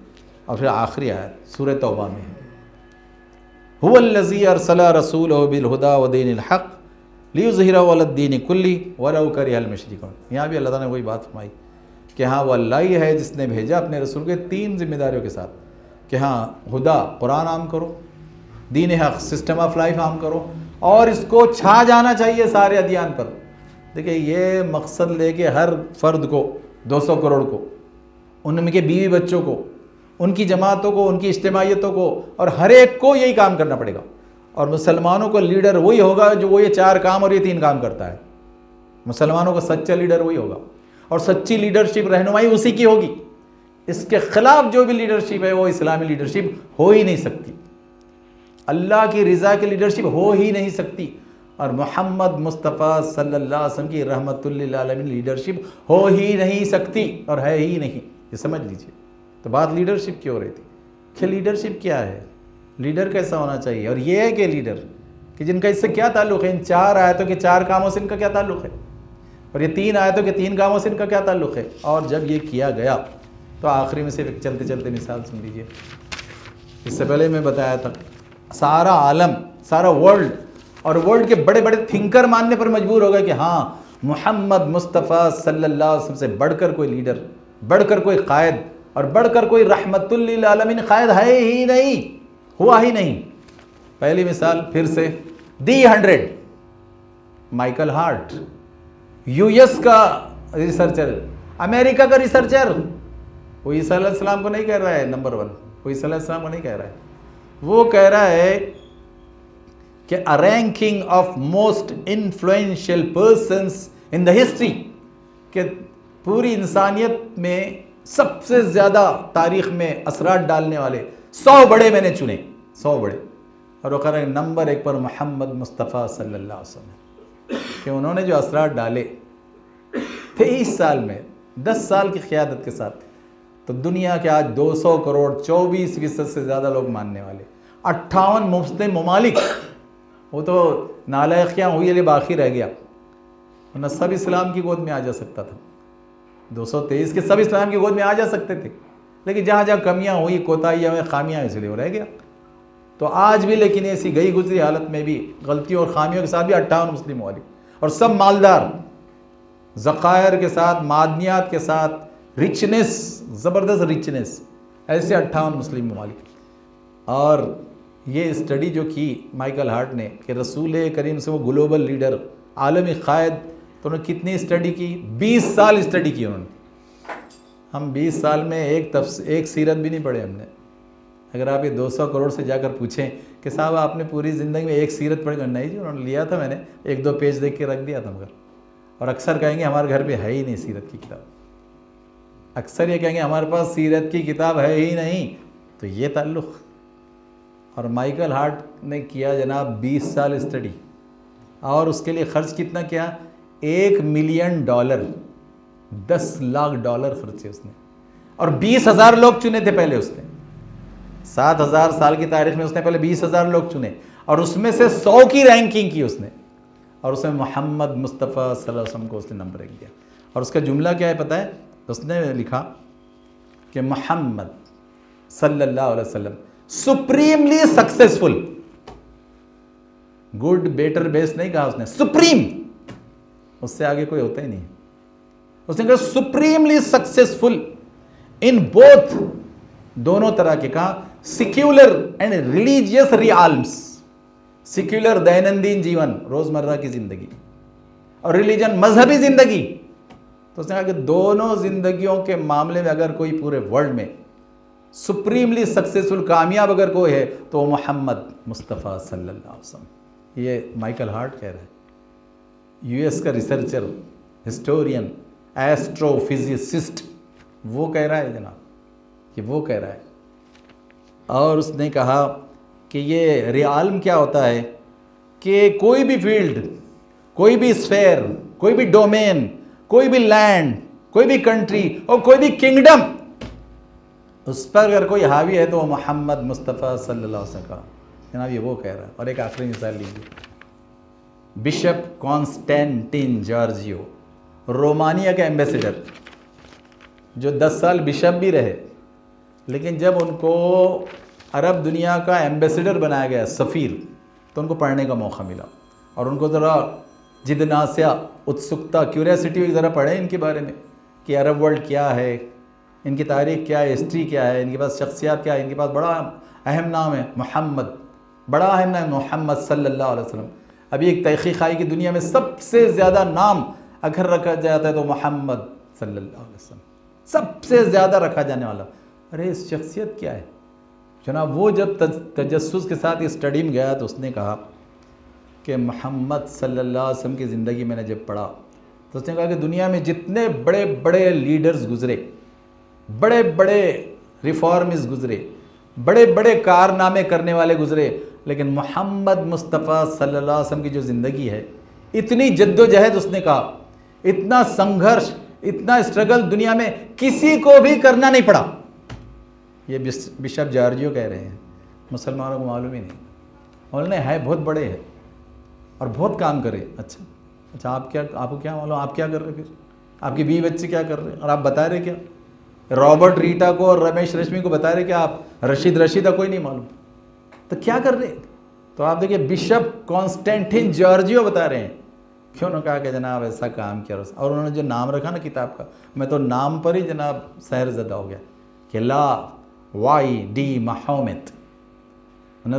اور پھر آخری آیت سورہ توبہ میں ہے، هو الذی ارسل رسولہ بالہدی ودین الحق لیظہرہ علی الدین کلہ ولو کرہ المشرکون۔ یہاں بھی اللہ تعالیٰ نے وہی بات فرمائی کہ ہاں وہ اللہ ہی ہے جس نے بھیجا اپنے رسول کے 3 ذمہ داریوں کے ساتھ، کہ ہاں ہدا قرآن عام کرو، دین حق سسٹم آف لائف عام کرو، اور اس کو چھا جانا چاہیے سارے ادیان پر۔ دیکھیں یہ مقصد لے کے ہر فرد کو، 200 کروڑ کو، ان کے بیوی بچوں کو، ان کی جماعتوں کو، ان کی اجتماعیتوں کو، اور ہر ایک کو یہی کام کرنا پڑے گا۔ اور مسلمانوں کو لیڈر وہی ہوگا جو وہ یہ 4 کام اور یہ 3 کام کرتا ہے۔ مسلمانوں کا سچا لیڈر وہی ہوگا، اور سچی لیڈرشپ رہنمائی اسی کی ہوگی۔ اس کے خلاف جو بھی لیڈرشپ ہے وہ اسلامی لیڈرشپ ہو ہی نہیں سکتی، اللہ کی رضا کی لیڈرشپ ہو ہی نہیں سکتی، اور محمد مصطفیٰ صلی اللہ علیہ وسلم کی رحمت للعالمین لیڈرشپ ہو ہی نہیں سکتی، اور ہے ہی نہیں، یہ سمجھ لیجئے۔ تو بات لیڈرشپ کی ہو رہی تھی کہ لیڈرشپ کیا ہے، لیڈر کیسا ہونا چاہیے، اور یہ ہے کہ لیڈر کہ جن کا اس سے کیا تعلق ہے، ان 4 آیتوں کے 4 کاموں سے ان کا کیا تعلق ہے، اور یہ 3 آیتوں کے 3 کاموں سے ان کا کیا تعلق ہے۔ اور جب یہ کیا گیا تو آخری میں صرف ایک چلتے چلتے مثال سن لیجئے۔ اس سے پہلے میں بتایا تھا سارا عالم، سارا ورلڈ، اور ورلڈ کے بڑے بڑے تھنکر ماننے پر مجبور ہو گئے کہ ہاں محمد مصطفیٰ صلی اللہ علیہ وسلم سے بڑھ کر کوئی لیڈر، بڑھ کر کوئی قائد، اور بڑھ کر کوئی رحمت للعالمین قائد ہے ہی نہیں، ہوا ہی نہیں۔ پہلی مثال پھر سے دی 100، مائیکل ہارٹ، یو ایس کا ریسرچر، امریکہ کا ریسرچر، وہ عیسیٰ علیہ السلام کو نہیں کہہ رہا ہے نمبر 1، وہ عیسیٰ علیہ السلام کو نہیں کہہ رہا ہے، وہ کہہ رہا ہے کہ a ranking of most influential persons in the history، کہ پوری انسانیت میں سب سے زیادہ تاریخ میں اثرات ڈالنے والے 100 بڑے میں نے چنے، 100 بڑے، اور وہ کہہ رہا ہے نمبر 1 پر محمد مصطفیٰ صلی اللہ علیہ وسلم، کہ انہوں نے جو اثرات ڈالے 23 سال میں، 10 سال کی قیادت کے ساتھ، تو دنیا کے آج 200 کروڑ 24% سے زیادہ لوگ ماننے والے، 58 مسلم ممالک، وہ تو نالائقیاں ہوئی علی باقی رہ گیا، ورنہ سب اسلام کی گود میں آ جا سکتا تھا، 223 کے سب اسلام کی گود میں آ جا سکتے تھے، لیکن جہاں جہاں کمیاں ہوئی، کوتاہیاں میں خامیاں، اس لیے وہ رہ گیا۔ تو آج بھی لیکن ایسی گئی گزری حالت میں بھی غلطیوں اور خامیوں کے ساتھ بھی 58 مسلم ممالک، اور سب مالدار، ذخائر کے ساتھ، معدنیات کے ساتھ، رچنس، زبردست رچنس، ایسے 58 مسلم ممالک۔ اور یہ اسٹڈی جو کی مائیکل ہارٹ نے کہ رسول کریم سے وہ گلوبل لیڈر، عالمی قائد، تو انہوں نے کتنی اسٹڈی کی؟ 20 سال اسٹڈی کی انہوں نے۔ ہم 20 سال میں ایک سیرت بھی نہیں پڑھے ہم نے۔ اگر آپ یہ 200 کروڑ سے جا کر پوچھیں کہ صاحب آپ نے پوری زندگی میں ایک سیرت پڑھ کر، نہیں جی، انہوں نے لیا تھا، میں نے 1-2 پیج دیکھ کے رکھ دیا تھا مگر، اور اکثر کہیں گے ہمارے گھر پہ ہے ہی نہیں سیرت کی کتاب، اکثر یہ کہیں گے ہمارے پاس سیرت کی کتاب ہے ہی نہیں۔ تو یہ تعلق، اور مائیکل ہارٹ نے کیا جناب 20 سال اسٹڈی، اور اس کے لیے خرچ کتنا کیا؟ $1 ملین، $10 لاکھ خرچے اس نے، اور 20,000 لوگ چنے تھے پہلے اس نے، 7,000 سال کی تاریخ میں اس نے پہلے 20,000 لوگ چنے، اور اس میں سے 100 کی رینکنگ کی اس نے، اور اس میں محمد مصطفیٰ صلی اللہ علیہ وسلم کو اس نے نمبر 1 دیا۔ اور اس کا جملہ کیا ہے پتہ ہے؟ اس نے لکھا کہ محمد صلی اللہ علیہ وسلم supremely successful, good better best نہیں کہا اس نے، سپریم، اس سے آگے کوئی ہوتا ہی نہیں، اس نے کہا سپریملی سکسیسفل ان بوتھ، دونوں طرح کے، کہا سیکولر اینڈ ریلیجیس ریالمس، سیکولر دینندین جیون، روزمرہ کی زندگی، اور ریلیجن مذہبی زندگی۔ تو اس نے کہا کہ دونوں زندگیوں کے معاملے میں اگر کوئی پورے ورلڈ میں سپریملی سکسیسفل کامیاب اگر کوئی ہے تو وہ محمد مصطفیٰ صلی اللہ علیہ وسلم. یہ مائیکل ہارٹ کہہ رہا ہے, یو ایس کا ریسرچر, ہسٹورین, ایسٹرو فزسسٹ, وہ کہہ رہا ہے جناب, کہ وہ کہہ رہا ہے. اور اس نے کہا کہ یہ ریالم کیا ہوتا ہے کہ کوئی بھی فیلڈ, کوئی بھی اسفیئر, کوئی بھی ڈومین, کوئی بھی لینڈ, کوئی بھی کنٹری اور کوئی بھی کنگڈم, اس پر اگر کوئی حاوی ہے تو وہ محمد مصطفیٰ صلی اللہ علیہ وسلم کا. جناب یہ وہ کہہ رہا ہے. اور ایک آخری مثال لیجیے, بشپ کانسٹینٹین جارجیو, رومانیہ کے ایمبیسیڈر, جو 10 سال بشپ بھی رہے, لیکن جب ان کو عرب دنیا کا ایمبیسیڈر بنایا گیا, سفیر, تو ان کو پڑھنے کا موقع ملا اور ان کو ذرا جدناسیہ, اتسکتا, کیوریاسٹی ہوئی, ذرا پڑھیں ان کے بارے میں کہ عرب ورلڈ کیا ہے, ان کی تاریخ کیا ہے, ہسٹری کیا ہے, ان کے پاس شخصیات کیا ہے. ان کے پاس بڑا اہم نام ہے محمد, بڑا اہم نام ہے محمد صلی اللہ علیہ وسلم. ابھی ایک تحقیق آئی کہ دنیا میں سب سے زیادہ نام اگر رکھا جاتا ہے تو محمد صلی اللہ علیہ وسلم سب سے زیادہ رکھا جانے والا. ارے اس شخصیت کیا ہے جناب. وہ جب تجسس کے ساتھ اس اسٹڈی میں گیا تو اس نے کہا کہ محمد صلی اللہ علیہ وسلم کی زندگی میں نے جب پڑھا تو اس نے کہا کہ دنیا میں جتنے بڑے بڑے لیڈرز گزرے, بڑے بڑے ریفارمز گزرے, بڑے بڑے کارنامے کرنے والے گزرے, لیکن محمد مصطفیٰ صلی اللہ علیہ وسلم کی جو زندگی ہے, اتنی جد و جہد, اس نے کہا اتنا سنگھرش, اتنا اسٹرگل دنیا میں کسی کو بھی کرنا نہیں پڑا. یہ بشپ جارجیو کہہ رہے ہیں, مسلمانوں کو معلوم ہی نہیں. انہوں نے ہے بہت بڑے ہیں اور بہت کام کرے. اچھا آپ کو کیا معلوم, آپ کیا کر رہے, پھر آپ کی بیوی بچے کیا کر رہے ہیں, اور آپ بتا رہے کیا رابرٹ ریٹا کو اور رمیش رشمی کو بتا رہے کہ آپ رشیدہ کوئی نہیں معلوم, تو کیا کر رہے. تو آپ دیکھیں بشپ کانسٹینٹین جارجیو بتا رہے ہیں کیوں نے کہا کہ جناب ایسا کام کیا. اور انہوں نے جو نام رکھا نا کتاب کا, میں تو نام پر ہی جناب سحر زدہ ہو گیا کہ لا وائی ڈی محمد.